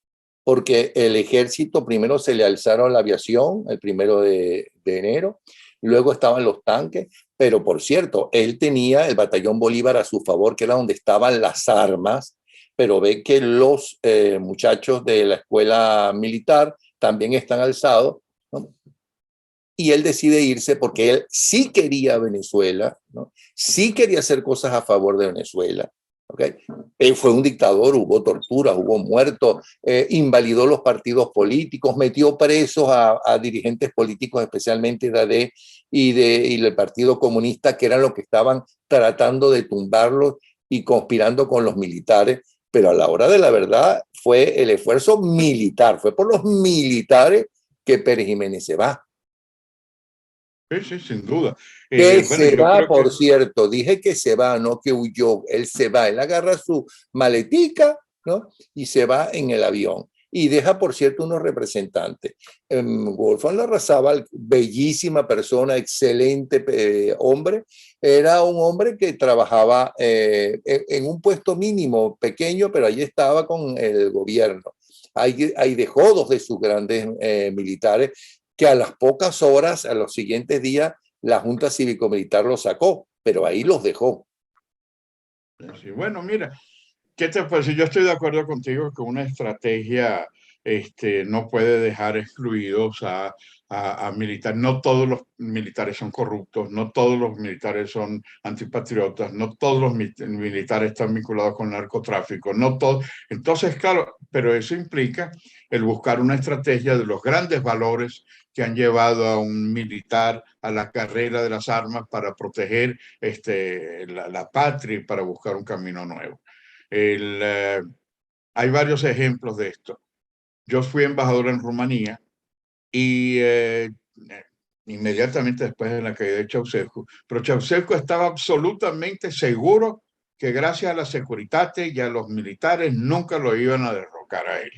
porque el ejército primero se le alzaron la aviación el 1 de enero, luego estaban los tanques, pero por cierto, él tenía el batallón Bolívar a su favor, que era donde estaban las armas, pero ve que los muchachos de la escuela militar también están alzados, ¿no? Y él decide irse porque él sí quería Venezuela, ¿no? Sí quería hacer cosas a favor de Venezuela. ¿Okay? Él fue un dictador, hubo torturas, hubo muertos, invalidó los partidos políticos, metió presos a dirigentes políticos, especialmente de AD y del Partido Comunista, que eran los que estaban tratando de tumbarlos y conspirando con los militares. Pero a la hora de la verdad fue el esfuerzo militar, fue por los militares que Pérez Jiménez se va. Sí, sí, sin duda. Que Bueno, se yo va, creo que por cierto, dije que se va, no que huyó, él se va, él agarra su maletica, ¿no? Y se va en el avión. Y deja, por cierto, unos representantes. Wolfgang Larrazábal, bellísima persona, excelente hombre, era un hombre que trabajaba en un puesto mínimo, pequeño, pero ahí estaba con el gobierno. Ahí dejó dos de sus grandes militares que a las pocas horas, a los siguientes días, la Junta Cívico-Militar los sacó, pero ahí los dejó. sí, bueno, mira, ¿qué te parece? Yo estoy de acuerdo contigo que una estrategia no puede dejar excluidos a militares. No todos los militares son corruptos, no todos los militares son antipatriotas, no todos los militares están vinculados con narcotráfico, no todos. Entonces, claro, pero eso implica el buscar una estrategia de los grandes valores que han llevado a un militar a la carrera de las armas para proteger la patria y para buscar un camino nuevo. Hay varios ejemplos de esto. Yo fui embajador en Rumanía y inmediatamente después de la caída de Ceausescu, pero Ceausescu estaba absolutamente seguro que gracias a la Securitate y a los militares nunca lo iban a derrocar a él.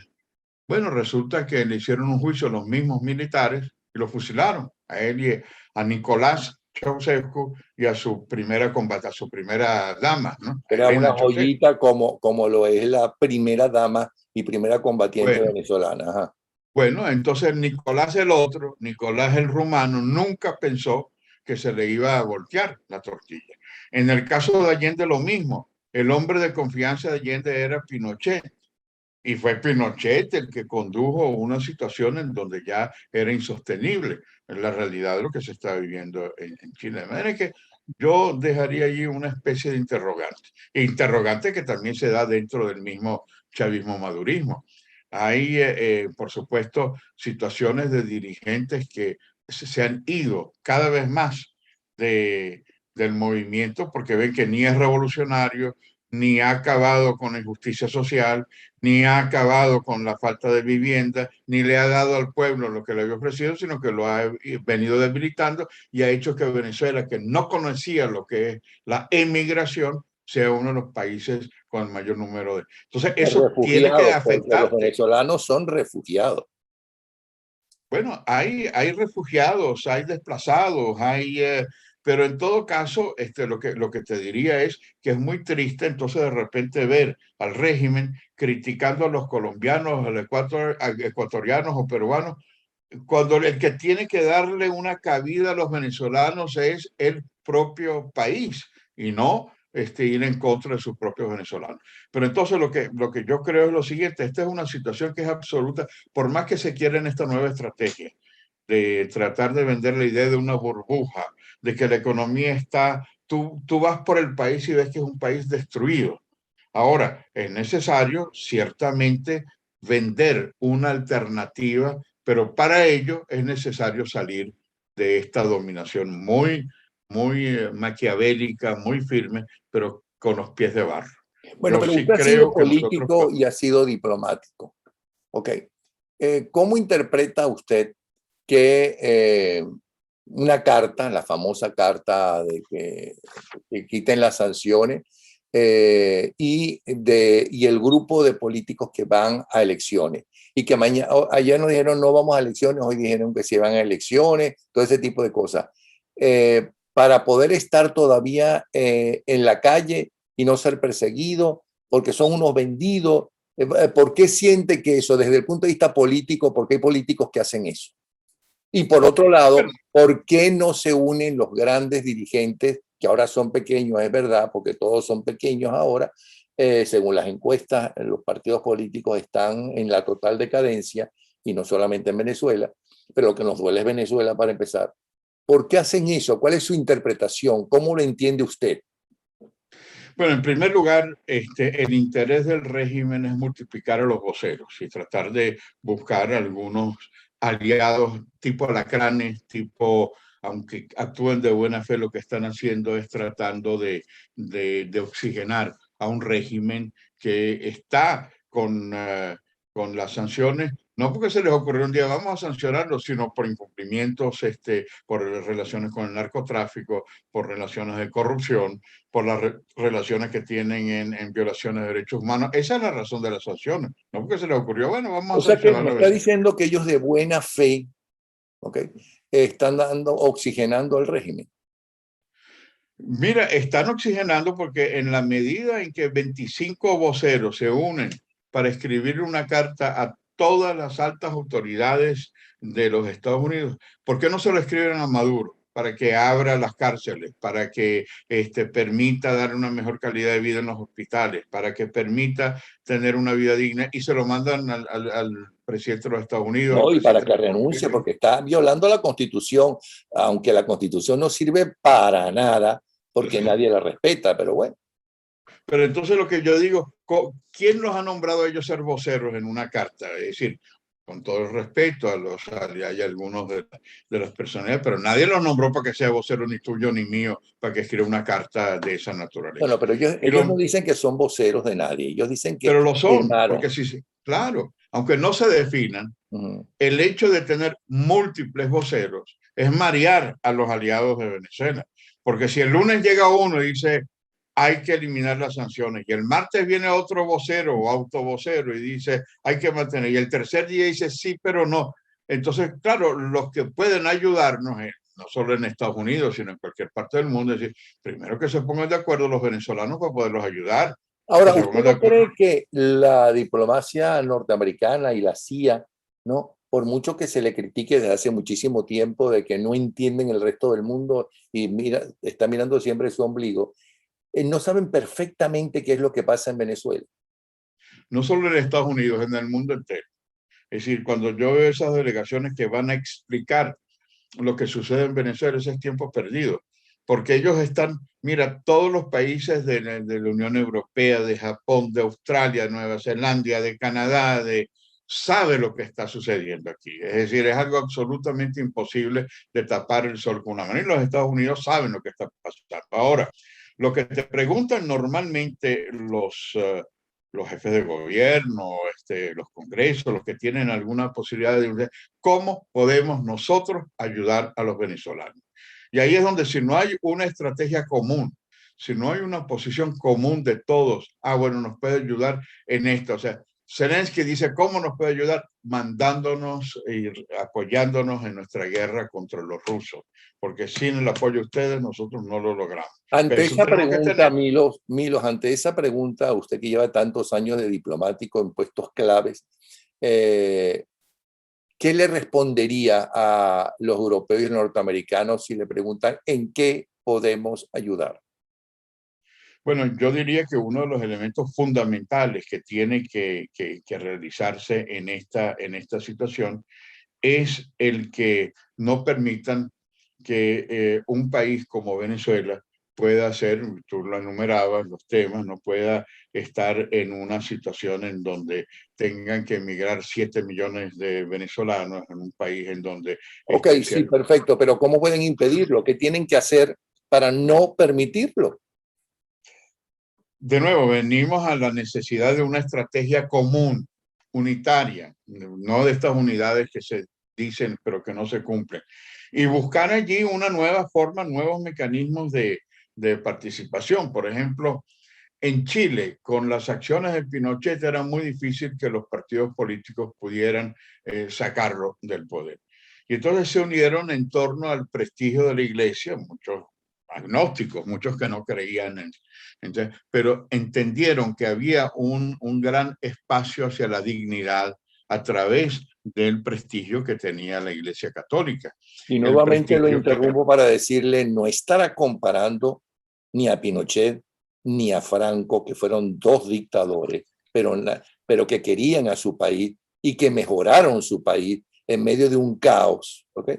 Bueno, resulta que le hicieron un juicio a los mismos militares y lo fusilaron a él y a Nicolás Ceausescu y a su primera combate, a su primera dama, ¿no? A Era una Elena Ceausescu. joyita como lo es la primera dama y primera combatiente Bueno, venezolana. Ajá. bueno, entonces Nicolás el otro, Nicolás el rumano, nunca pensó que se le iba a voltear la tortilla. En el caso de Allende lo mismo. El hombre de confianza de Allende era Pinochet. Y fue Pinochet el que condujo una situación en donde ya era insostenible en la realidad de lo que se está viviendo en Chile. De manera que yo dejaría allí una especie de interrogante. Interrogante que también se da dentro del mismo chavismo-madurismo. Hay, por supuesto, situaciones de dirigentes que se han ido cada vez más del movimiento porque ven que ni es revolucionario, ni ha acabado con la injusticia social, ni ha acabado con la falta de vivienda, ni le ha dado al pueblo lo que le había ofrecido, sino que lo ha venido debilitando y ha hecho que Venezuela, que no conocía lo que es la emigración, sea uno de los países con el mayor número de... Entonces, eso tiene que Refugiados, porque los afectarte. venezolanos son refugiados. Bueno, hay refugiados, hay desplazados, pero en todo caso, lo que te diría es que es muy triste entonces de repente ver al régimen criticando a los colombianos, a ecuatorianos o peruanos, cuando el que tiene que darle una cabida a los venezolanos es el propio país y no ir en contra de sus propios venezolanos. Pero entonces lo que yo creo es lo siguiente, esta es una situación que es absoluta, por más que se quiera en esta nueva estrategia de tratar de vender la idea de una burbuja, de que la economía está, tú vas por el país y ves que es un país destruido. Ahora, es necesario ciertamente vender una alternativa, pero para ello es necesario salir de esta dominación muy maquiavélica, muy firme, pero con los pies de barro. Bueno, Yo pero sí usted ha sido creo que nosotros político podemos. y ha sido diplomático. Ok. ¿Cómo interpreta usted que una carta, la famosa carta de que quiten las sanciones, y el grupo de políticos que van a elecciones? Y que mañana, ayer nos dijeron no vamos a elecciones, hoy dijeron que se van a elecciones, todo ese tipo de cosas. Para poder estar todavía en la calle y no ser perseguido, porque son unos vendidos. ¿Por qué siente que eso, desde el punto de vista político, por qué hay políticos que hacen eso? Y por otro lado, ¿por qué no se unen los grandes dirigentes, que ahora son pequeños, es verdad, porque todos son pequeños ahora? Según las encuestas, los partidos políticos están en la total decadencia, y no solamente en Venezuela, pero lo que nos duele es Venezuela para empezar. ¿Por qué hacen eso? ¿Cuál es su interpretación? ¿Cómo lo entiende usted? Bueno, en primer lugar, el interés del régimen es multiplicar a los voceros y tratar de buscar algunos aliados tipo alacranes, tipo, aunque actúen de buena fe, lo que están haciendo es tratando de oxigenar a un régimen que está con las sanciones, no porque se les ocurrió un día vamos a sancionarlos, sino por incumplimientos, por relaciones con el narcotráfico, por relaciones de corrupción, por las relaciones que tienen en violaciones de derechos humanos. Esa es la razón de las sanciones. No porque se les ocurrió, bueno, O vamos a sea que sancionar me la está vecina. diciendo que ellos de buena fe, ¿okay?, están dando, oxigenando al régimen. Mira, están oxigenando porque en la medida en que 25 voceros se unen para escribir una carta a todas las altas autoridades de los Estados Unidos, ¿por qué no se lo escriben a Maduro? Para que abra las cárceles, para que permita dar una mejor calidad de vida en los hospitales, para que permita tener una vida digna, y se lo mandan al presidente de los Estados Unidos, al No, y para presidente de que la renuncie, República. porque está violando la Constitución, aunque la Constitución no sirve para nada, porque nadie la respeta, pero bueno. Pero entonces lo que yo digo, ¿quién los ha nombrado a ellos ser voceros en una carta? Es decir, con todo el respeto hay algunos de las personalidades, pero nadie los nombró para que sea vocero ni tuyo ni mío, para que escriba una carta de esa naturaleza. Bueno, pero ellos, Y ellos no lo, dicen que son voceros de nadie, ellos dicen que pero lo son, firmaron. porque sí, claro, aunque no se definan, Uh-huh. el hecho de tener múltiples voceros es marear a los aliados de Venezuela. Porque si el lunes llega uno y dice, hay que eliminar las sanciones, y el martes viene otro vocero o autovocero y dice, hay que mantener, y el tercer día dice, sí, pero no. Entonces, claro, los que pueden ayudarnos, no solo en Estados Unidos, sino en cualquier parte del mundo, es decir, primero que se pongan de acuerdo los venezolanos para poderlos ayudar, que Ahora, se ¿usted pongan de no acuerdo. cree que la diplomacia norteamericana y la CIA, ¿no?, por mucho que se le critique desde hace muchísimo tiempo de que no entienden el resto del mundo y está mirando siempre su ombligo, no saben perfectamente qué es lo que pasa en Venezuela? No solo en Estados Unidos, en el mundo entero. Es decir, cuando yo veo esas delegaciones que van a explicar lo que sucede en Venezuela, ese es tiempo perdido, porque ellos están, mira, todos los países de la Unión Europea, de Japón, de Australia, de Nueva Zelanda, de Canadá, sabe lo que está sucediendo aquí. Es decir, es algo absolutamente imposible de tapar el sol con una mano. Y los Estados Unidos saben lo que está pasando. Ahora, lo que te preguntan normalmente los jefes de gobierno, los congresos, los que tienen alguna posibilidad de cómo podemos nosotros ayudar a los venezolanos. Y ahí es donde si no hay una estrategia común, si no hay una posición común de todos, bueno, nos puede ayudar en esto. O sea, Zelensky dice, ¿cómo nos puede ayudar? Mandándonos y apoyándonos en nuestra guerra contra los rusos, porque sin el apoyo de ustedes nosotros no lo logramos. Ante Eso esa tenemos que pregunta, tener. Milos, ante esa pregunta, usted que lleva tantos años de diplomático en puestos claves, ¿qué le respondería a los europeos y norteamericanos si le preguntan en qué podemos ayudar? Bueno, yo diría que uno de los elementos fundamentales que tiene que realizarse en esta situación es el que no permitan que un país como Venezuela pueda ser, tú lo enumerabas, los temas, no pueda estar en una situación en donde tengan que emigrar 7 millones de venezolanos en un país en donde Ok, sí, perfecto, pero ¿cómo pueden impedirlo? ¿Qué tienen que hacer para no permitirlo? De nuevo, venimos a la necesidad de una estrategia común, unitaria, no de estas unidades que se dicen pero que no se cumplen. Y buscar allí una nueva forma, nuevos mecanismos de participación. Por ejemplo, en Chile, con las acciones de Pinochet, era muy difícil que los partidos políticos pudieran sacarlo del poder. Y entonces se unieron en torno al prestigio de la iglesia, muchos agnósticos, muchos que no creían en. Entonces, pero entendieron que había un gran espacio hacia la dignidad a través del prestigio que tenía la Iglesia Católica. Y El nuevamente lo prestigio que... interrumpo para decirle, no estará comparando ni a Pinochet ni a Franco, que fueron dos dictadores, pero que querían a su país y que mejoraron su país en medio de un caos, ¿ok?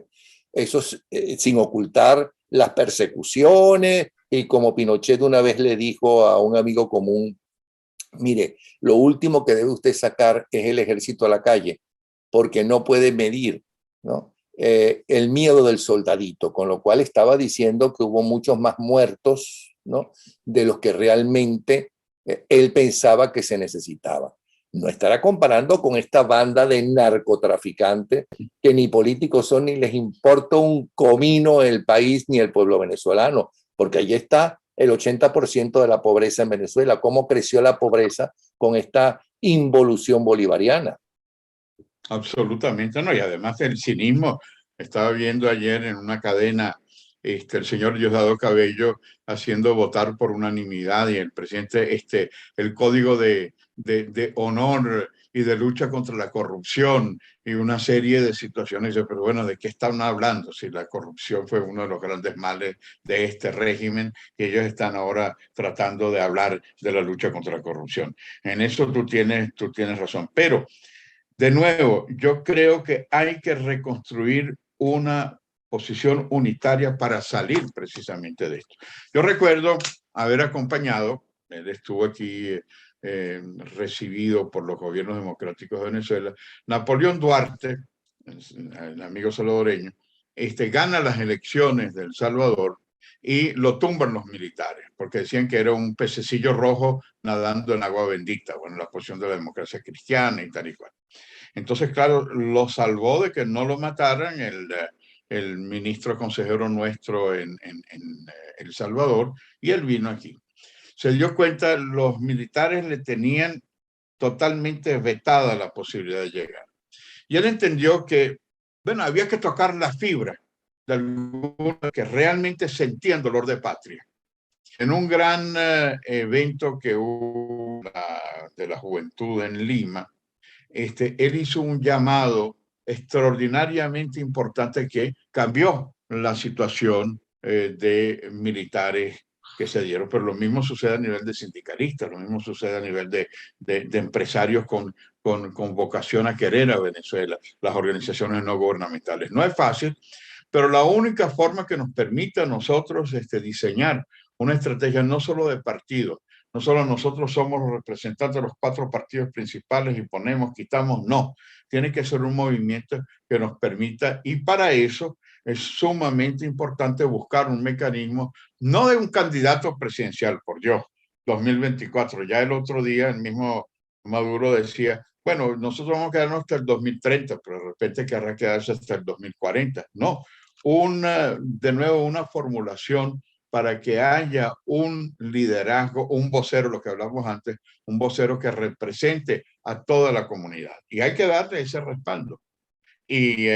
Eso sin ocultar las persecuciones y como Pinochet una vez le dijo a un amigo común, mire, lo último que debe usted sacar es el ejército a la calle, porque no puede medir, ¿no? El miedo del soldadito, con lo cual estaba diciendo que hubo muchos más muertos, ¿no? De los que realmente él pensaba que se necesitaba. No estará comparando con esta banda de narcotraficantes que ni políticos son ni les importa un comino el país ni el pueblo venezolano, porque allí está el 80% de la pobreza en Venezuela. ¿Cómo creció la pobreza con esta involución bolivariana? Absolutamente no, y además el cinismo, estaba viendo ayer en una cadena el señor Diosdado Cabello haciendo votar por unanimidad y el presidente, el código de honor y de lucha contra la corrupción y una serie de situaciones. Pero bueno, ¿de qué están hablando? Si la corrupción fue uno de los grandes males de este régimen y ellos están ahora tratando de hablar de la lucha contra la corrupción. En eso tú tienes razón, pero de nuevo, yo creo que hay que reconstruir una posición unitaria para salir precisamente de esto. Yo recuerdo haber acompañado, él estuvo aquí recibido por los gobiernos democráticos de Venezuela, Napoleón Duarte, el amigo salvadoreño, gana las elecciones de El Salvador y lo tumban los militares, porque decían que era un pececillo rojo nadando en agua bendita, bueno, la posición de la democracia cristiana y tal y cual. Entonces, claro, lo salvó de que no lo mataran el ministro consejero nuestro en El Salvador, y él vino aquí. Se dio cuenta, los militares le tenían totalmente vetada la posibilidad de llegar. Y él entendió que, bueno, había que tocar la fibra de algunos que realmente sentían dolor de patria. En un gran evento que hubo de la juventud en Lima, él hizo un llamado extraordinariamente importante que cambió la situación de militares que se dieron, pero lo mismo sucede a nivel de sindicalistas, lo mismo sucede a nivel de empresarios con vocación a querer a Venezuela, las organizaciones no gubernamentales. No es fácil, pero la única forma que nos permite a nosotros diseñar una estrategia no solo de partido, no solo nosotros somos los representantes de los 4 partidos principales y ponemos, quitamos, no. Tiene que ser un movimiento que nos permita, y para eso es sumamente importante buscar un mecanismo, no de un candidato presidencial, por Dios, 2024. Ya el otro día el mismo Maduro decía, bueno, nosotros vamos a quedarnos hasta el 2030, pero de repente querrá quedarse hasta el 2040. No, de nuevo una formulación para que haya un liderazgo, un vocero, lo que hablamos antes, un vocero que represente a toda la comunidad. Y hay que darle ese respaldo. Y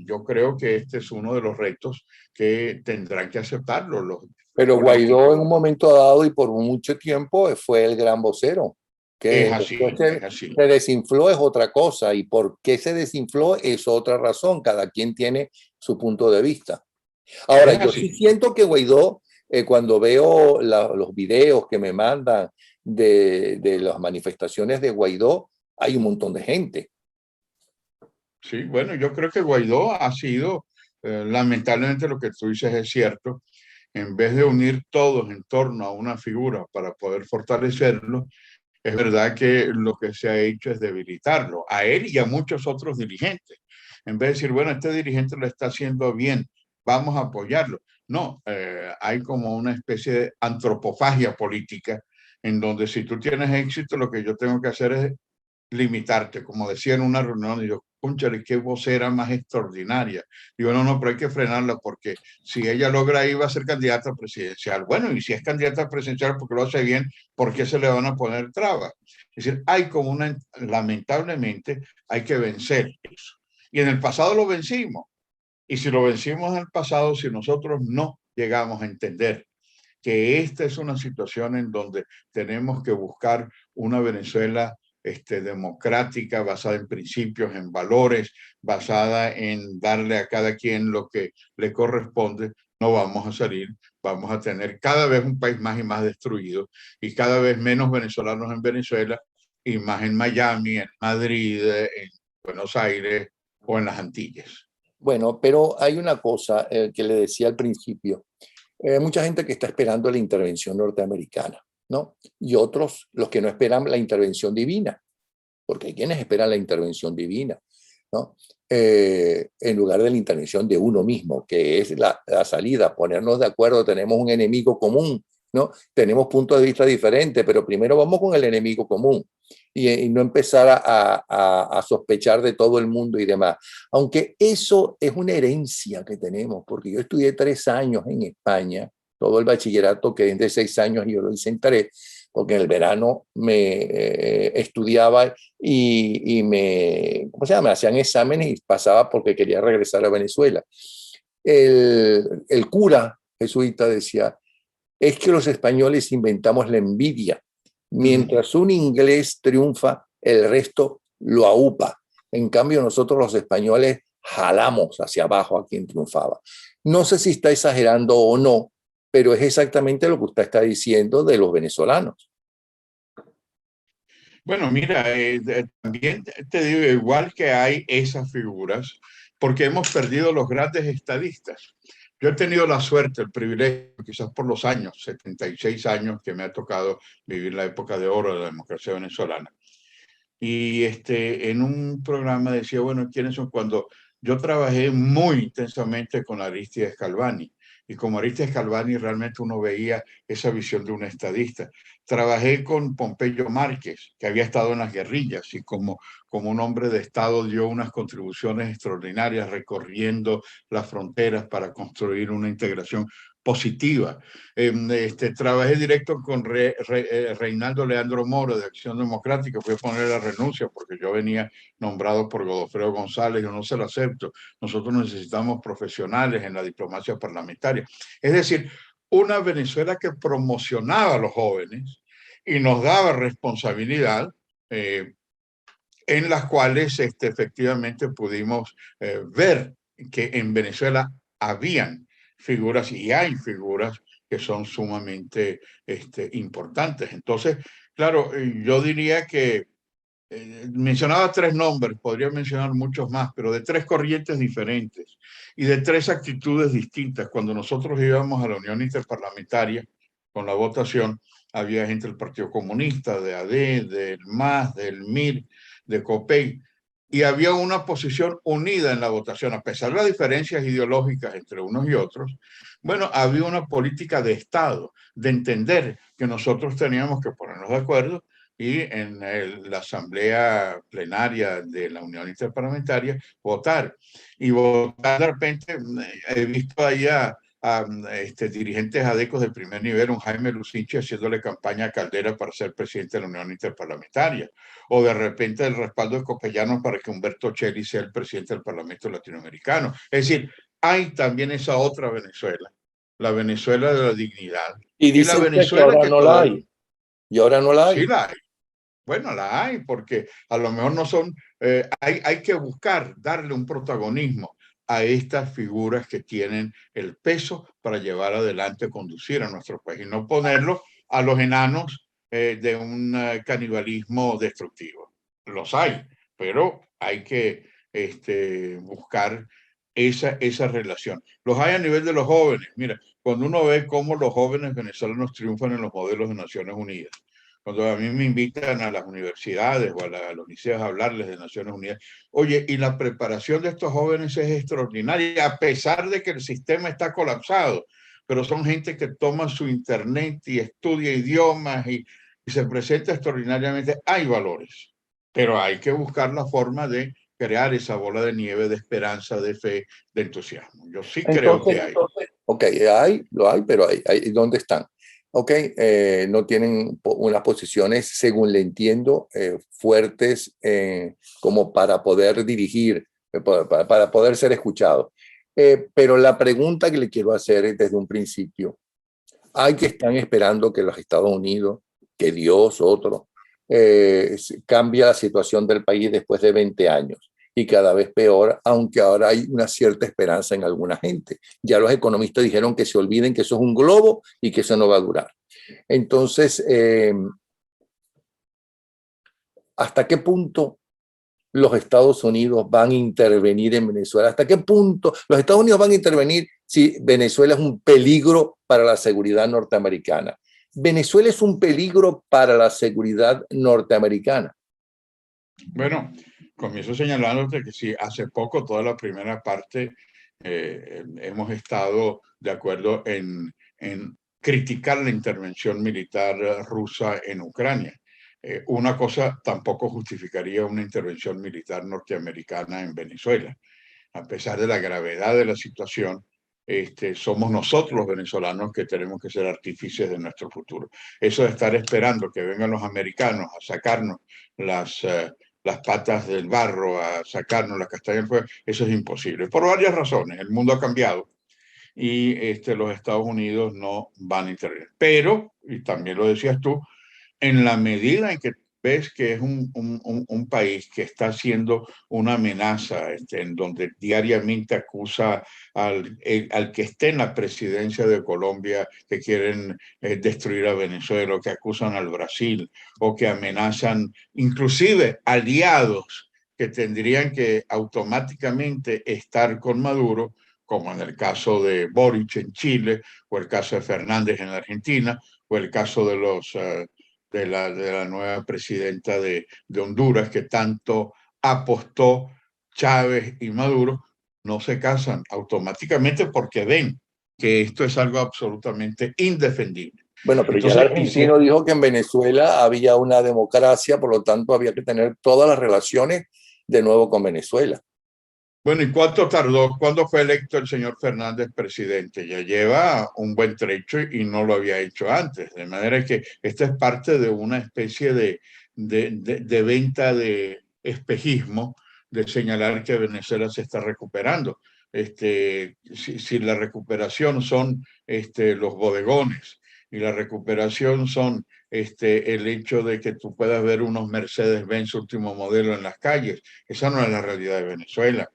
yo creo que este es uno de los retos que tendrán que aceptarlo los Pero Guaidó en políticos. un momento dado y por mucho tiempo fue el gran vocero. Que Es después así, es así. se desinfló es otra cosa y por qué se desinfló es otra razón. Cada quien tiene su punto de vista. Ahora, Es yo sí así. siento que Guaidó, cuando veo los videos que me mandan de las manifestaciones de Guaidó, hay un montón de gente. Sí, bueno, yo creo que Guaidó ha sido, lamentablemente lo que tú dices es cierto, en vez de unir todos en torno a una figura para poder fortalecerlo, es verdad que lo que se ha hecho es debilitarlo, a él y a muchos otros dirigentes. En vez de decir, bueno, este dirigente lo está haciendo bien, vamos a apoyarlo. No, hay como una especie de antropofagia política en donde si tú tienes éxito, lo que yo tengo que hacer es limitarte, como decía en una reunión, y yo, cónchale, qué vocera más extraordinaria. Digo, no, no, pero hay que frenarla porque si ella logra ir va a ser candidata presidencial. Bueno, y si es candidata presidencial porque lo hace bien, ¿por qué se le van a poner trabas? Es decir, hay como una, lamentablemente, hay que vencer eso. Y en el pasado lo vencimos. Y si lo vencimos en el pasado, si nosotros no llegamos a entender que esta es una situación en donde tenemos que buscar una Venezuela democrática, basada en principios, en valores, basada en darle a cada quien lo que le corresponde, no vamos a salir, vamos a tener cada vez un país más y más destruido y cada vez menos venezolanos en Venezuela y más en Miami, en Madrid, en Buenos Aires o en las Antillas. Bueno, pero hay una cosa que le decía al principio. Mucha gente que está esperando la intervención norteamericana, ¿no? Y otros, los que no esperan la intervención divina, porque hay quienes esperan la intervención divina, ¿no? En lugar de la intervención de uno mismo, que es la salida, ponernos de acuerdo, tenemos un enemigo común, ¿no? Tenemos puntos de vista diferentes, pero primero vamos con el enemigo común y no empezar a sospechar de todo el mundo y demás. Aunque eso es una herencia que tenemos, porque yo estudié 3 años en España, todo el bachillerato que es de 6 años y yo lo hice en 3, porque en el verano me estudiaba ¿cómo se llama? Me hacían exámenes y pasaba porque quería regresar a Venezuela. El cura jesuita decía, es que los españoles inventamos la envidia. Mientras un inglés triunfa, el resto lo aupa. En cambio, nosotros los españoles jalamos hacia abajo a quien triunfaba. No sé si está exagerando o no, pero es exactamente lo que usted está diciendo de los venezolanos. Bueno, mira, también te digo, igual que hay esas figuras, porque hemos perdido los grandes estadistas. Yo he tenido la suerte, el privilegio, quizás por los años, 76 años que me ha tocado vivir la época de oro de la democracia venezolana. Y en un programa decía, bueno, ¿quiénes son? Cuando yo trabajé muy intensamente con Aristides Calvani, y como Aristides Calvani realmente uno veía esa visión de un estadista. Trabajé con Pompeyo Márquez, que había estado en las guerrillas y como un hombre de Estado dio unas contribuciones extraordinarias recorriendo las fronteras para construir una integración positiva. Trabajé directo con Reinaldo Leandro Moro de Acción Democrática, fui a poner la renuncia porque yo venía nombrado por Godofredo González, yo no se lo acepto. Nosotros necesitamos profesionales en la diplomacia parlamentaria. Es decir, una Venezuela que promocionaba a los jóvenes y nos daba responsabilidad, en las cuales efectivamente pudimos ver que en Venezuela habían figuras y hay figuras que son sumamente importantes. Entonces, claro, yo diría que mencionaba 3 nombres, podría mencionar muchos más, pero de 3 corrientes diferentes y de 3 actitudes distintas. Cuando nosotros íbamos a la Unión Interparlamentaria con la votación, había gente del Partido Comunista, de AD, del MAS, del MIR, de COPEI, y había una posición unida en la votación, a pesar de las diferencias ideológicas entre unos y otros. Bueno, había una política de Estado, de entender que nosotros teníamos que ponernos de acuerdo y en la asamblea plenaria de la Unión Interparlamentaria votar. Y votar de repente, he visto allá a dirigentes adecos de primer nivel, un Jaime Lucinchi haciéndole campaña a Caldera para ser presidente de la Unión Interparlamentaria, o de repente el respaldo de Copellanos para que Humberto Cheli sea el presidente del Parlamento Latinoamericano. Es decir, hay también esa otra Venezuela, la Venezuela de la dignidad. Y Y la dicen que Venezuela ahora que no la todavía, hay. Y ahora no la sí hay. la hay. Bueno, la hay, porque a lo mejor no son, hay que buscar darle un protagonismo a estas figuras que tienen el peso para llevar adelante, conducir a nuestro país, y no ponerlo a los enanos de un canibalismo destructivo. Los hay, pero hay que buscar esa relación. Los hay a nivel de los jóvenes. Mira, cuando uno ve cómo los jóvenes venezolanos triunfan en los modelos de Naciones Unidas, cuando a mí me invitan a las universidades o a los liceos a hablarles de Naciones Unidas, oye, y la preparación de estos jóvenes es extraordinaria, a pesar de que el sistema está colapsado, pero son gente que toma su internet y estudia idiomas y se presenta extraordinariamente. Hay valores, pero hay que buscar la forma de crear esa bola de nieve de esperanza, de fe, de entusiasmo. Yo sí creo que hay. Ok, lo hay, pero ¿dónde están? Ok, no tienen unas posiciones, según le entiendo, fuertes como para poder dirigir, para poder ser escuchados. Pero la pregunta que le quiero hacer es desde un principio. Hay que están esperando que los Estados Unidos, que Dios, otro, cambie la situación del país después de 20 años y cada vez peor, aunque ahora hay una cierta esperanza en alguna gente. Ya los economistas dijeron que se olviden que eso es un globo y que eso no va a durar. Entonces, ¿hasta qué punto los Estados Unidos van a intervenir en Venezuela? ¿Hasta qué punto los Estados Unidos van a intervenir si Venezuela es un peligro para la seguridad norteamericana? Venezuela es un peligro para la seguridad norteamericana. Bueno, comienzo señalándote que sí, hace poco, toda la primera parte, hemos estado de acuerdo en criticar la intervención militar rusa en Ucrania. Una cosa tampoco justificaría una intervención militar norteamericana en Venezuela. A pesar de la gravedad de la situación, somos nosotros los venezolanos que tenemos que ser artífices de nuestro futuro. Eso de estar esperando que vengan los americanos a sacarnos las patas del barro, a sacarnos las castañas del fuego, eso es imposible. Por varias razones. El mundo ha cambiado y los Estados Unidos no van a intervenir. Pero, y también lo decías tú, en la medida en que ves que es un país que está siendo una amenaza, en donde diariamente acusa al que esté en la presidencia de Colombia que quieren destruir a Venezuela, o que acusan al Brasil, o que amenazan inclusive aliados que tendrían que automáticamente estar con Maduro, como en el caso de Boric en Chile, o el caso de Fernández en Argentina, o el caso de la nueva presidenta de Honduras, que tanto apostó Chávez y Maduro, no se casan automáticamente porque ven que esto es algo absolutamente indefendible. Bueno, pero ya el Entonces, argentino dijo que en Venezuela había una democracia, por lo tanto había que tener todas las relaciones de nuevo con Venezuela. bueno, ¿y cuánto tardó? ¿Cuándo fue electo el señor Fernández presidente? Ya lleva un buen trecho y no lo había hecho antes. De manera que esta es parte de una especie de venta de espejismo, de señalar que Venezuela se está recuperando. Si la recuperación son los bodegones y la recuperación son el hecho de que tú puedas ver unos Mercedes-Benz último modelo en las calles, esa no es la realidad de Venezuela.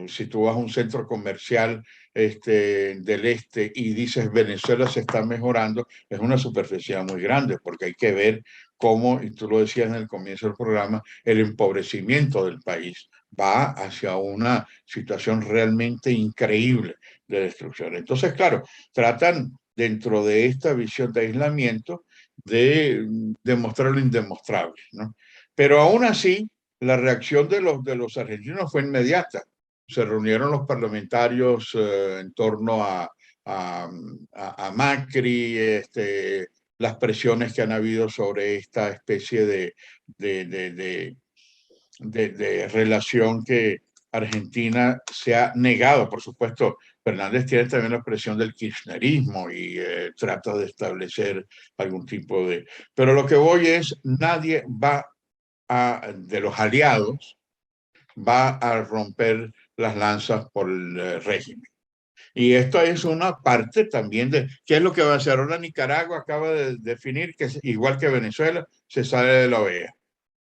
Si tú vas a un centro comercial del este y dices Venezuela se está mejorando, es una superficialidad muy grande, porque hay que ver cómo, y tú lo decías en el comienzo del programa, el empobrecimiento del país va hacia una situación realmente increíble de destrucción. Entonces, claro, tratan dentro de esta visión de aislamiento de demostrar lo indemostrable, ¿no? Pero aún así, la reacción de los argentinos fue inmediata. Se reunieron los parlamentarios en torno a Macri, las presiones que han habido sobre esta especie de relación que Argentina se ha negado, por supuesto. Fernández tiene también la presión del kirchnerismo y trata de establecer algún tipo de... Pero lo que voy es, nadie va de los aliados, va a romper las lanzas por el régimen. Y esto es una parte también de qué es lo que va a hacer. Ahora Nicaragua acaba de definir que, igual que Venezuela, se sale de la OEA.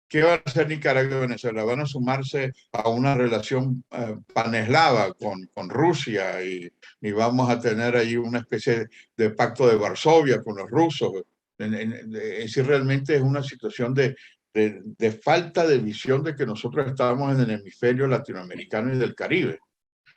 ¿Qué van a hacer Nicaragua y Venezuela? Van a sumarse a una relación paneslava con Rusia y vamos a tener ahí una especie de pacto de Varsovia con los rusos. Es decir, realmente es una situación de falta de visión de que nosotros estamos en el hemisferio latinoamericano y del Caribe.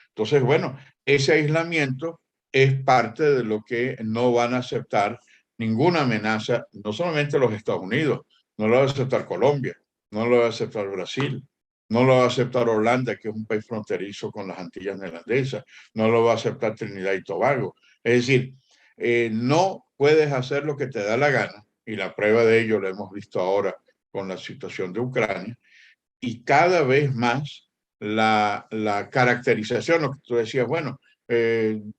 Entonces, bueno, ese aislamiento es parte de lo que no van a aceptar ninguna amenaza, no solamente los Estados Unidos, no lo va a aceptar Colombia, no lo va a aceptar Brasil, no lo va a aceptar Holanda, que es un país fronterizo con las Antillas Neerlandesas, no lo va a aceptar Trinidad y Tobago. Es decir, no puedes hacer lo que te da la gana, y la prueba de ello la hemos visto ahora con la situación de Ucrania, y cada vez más la caracterización, lo que tú decías, bueno,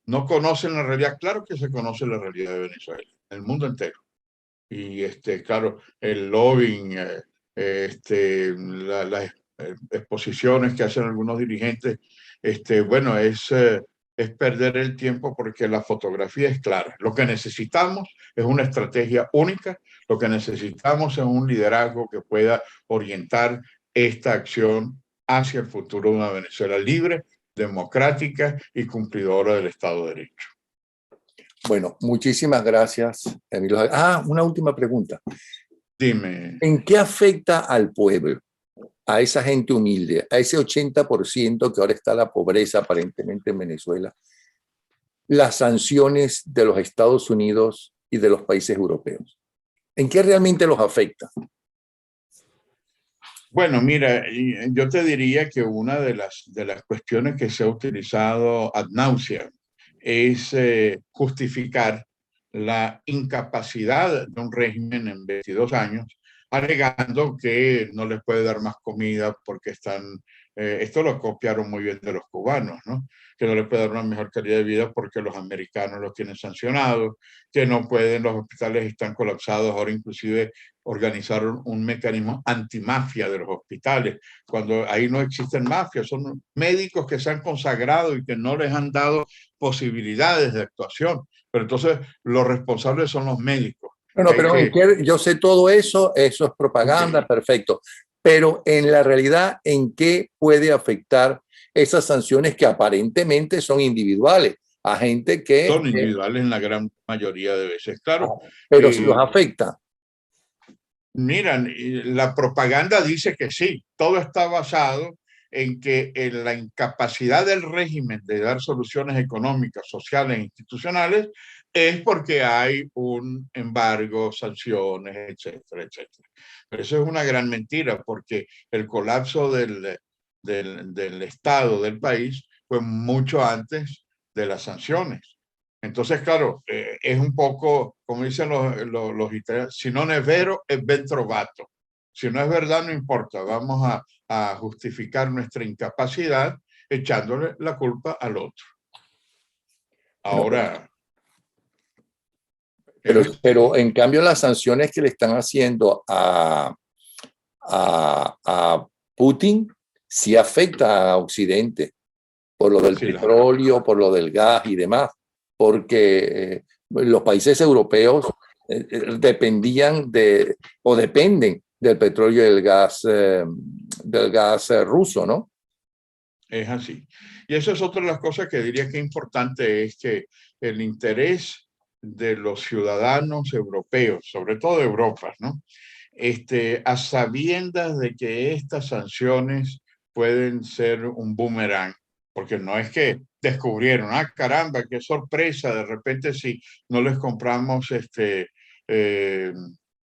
no conocen la realidad. Claro que se conoce la realidad de Venezuela, en el mundo entero. Y claro, el lobbying, las exposiciones que hacen algunos dirigentes, bueno, es perder el tiempo porque la fotografía es clara. Lo que necesitamos es una estrategia única, lo que necesitamos es un liderazgo que pueda orientar esta acción hacia el futuro de una Venezuela libre, democrática y cumplidora del Estado de Derecho. Bueno, muchísimas gracias, Emilio. Una última pregunta. Dime. ¿En qué afecta al pueblo, a esa gente humilde, a ese 80% que ahora está la pobreza aparentemente en Venezuela, las sanciones de los Estados Unidos y de los países europeos? ¿En qué realmente los afecta? Bueno, mira, yo te diría que una de las cuestiones que se ha utilizado ad nauseam es justificar la incapacidad de un régimen en 22 años, alegando que no les puede dar más comida porque esto lo copiaron muy bien de los cubanos, ¿no? Que no les puede dar una mejor calidad de vida porque los americanos los tienen sancionados, que no pueden, los hospitales están colapsados, ahora inclusive organizaron un mecanismo antimafia de los hospitales, cuando ahí no existen mafias, son médicos que se han consagrado y que no les han dado posibilidades de actuación, pero entonces los responsables son los médicos. Bueno, pero yo sé todo eso es propaganda, okay, perfecto, pero en la realidad, ¿en qué puede afectar esas sanciones que aparentemente son individuales a gente que... Son individuales en la gran mayoría de veces, claro. Pero si los afecta. Miran, la propaganda dice que sí, todo está basado en que en la incapacidad del régimen de dar soluciones económicas, sociales e institucionales es porque hay un embargo, sanciones, etcétera, etcétera. Pero eso es una gran mentira porque el colapso del Estado, del país, fue mucho antes de las sanciones. Entonces, claro, es un poco, como dicen los italianos, si no es vero, es ben trovato. Si no es verdad, no importa, vamos a justificar nuestra incapacidad echándole la culpa al otro. Ahora... Pero en cambio las sanciones que le están haciendo a Putin sí afecta a Occidente, por lo del petróleo, por lo del gas y demás, porque los países europeos dependían o dependen del petróleo y del gas ruso, ¿no? Es así. Y eso es otra de las cosas que diría que es importante, es que el interés de los ciudadanos europeos, sobre todo de Europa, ¿no? A sabiendas de que estas sanciones pueden ser un boomerang, porque no es que descubrieron, caramba, qué sorpresa, de repente si no les compramos,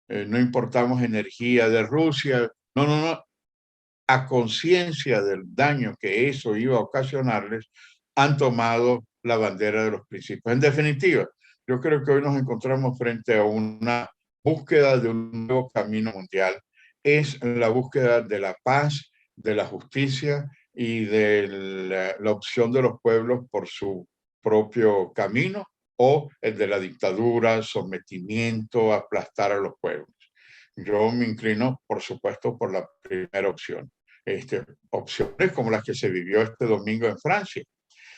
no importamos energía de Rusia, no, a conciencia del daño que eso iba a ocasionarles, han tomado la bandera de los principios. En definitiva, yo creo que hoy nos encontramos frente a una búsqueda de un nuevo camino mundial. Es la búsqueda de la paz, de la justicia y de la opción de los pueblos por su propio camino, o el de la dictadura, sometimiento, aplastar a los pueblos. Yo me inclino, por supuesto, por la primera opción. Opciones como las que se vivió este domingo en Francia.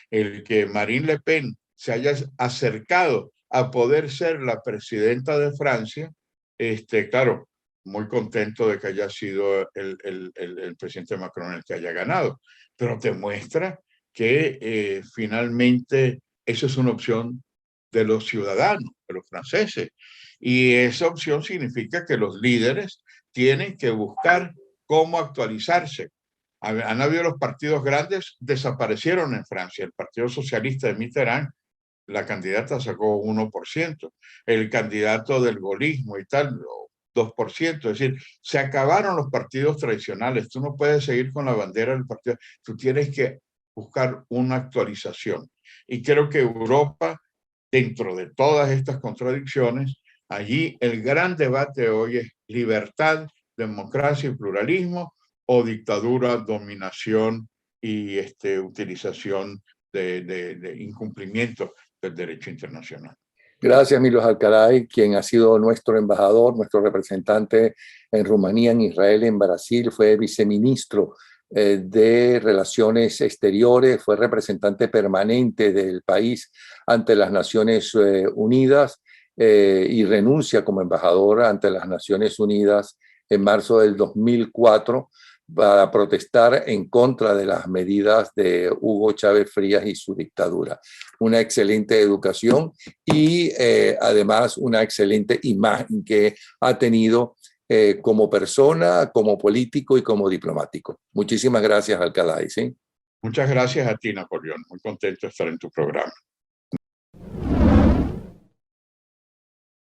El que Marine Le Pen se haya acercado a poder ser la presidenta de Francia, claro, muy contento de que haya sido el presidente Macron el que haya ganado, pero te muestra que finalmente eso es una opción de los ciudadanos, de los franceses, y esa opción significa que los líderes tienen que buscar cómo actualizarse. Han habido los partidos grandes, desaparecieron en Francia. El Partido Socialista de Mitterrand, la candidata sacó 1%, el candidato del gaullismo y tal, 2%. Es decir, se acabaron los partidos tradicionales. Tú no puedes seguir con la bandera del partido. Tú tienes que buscar una actualización. Y creo que Europa, dentro de todas estas contradicciones, allí el gran debate hoy es libertad, democracia y pluralismo, o dictadura, dominación y utilización de incumplimiento del derecho internacional. Gracias, Milos Alcalay, quien ha sido nuestro embajador, nuestro representante en Rumanía, en Israel, en Brasil, fue viceministro de Relaciones Exteriores, fue representante permanente del país ante las Naciones Unidas y renuncia como embajador ante las Naciones Unidas en marzo del 2004 para protestar en contra de las medidas de Hugo Chávez Frías y su dictadura. Una excelente educación y además una excelente imagen que ha tenido como persona, como político y como diplomático. Muchísimas gracias, Alcalay. ¿Sí? Muchas gracias a ti, Napoleón. Muy contento de estar en tu programa.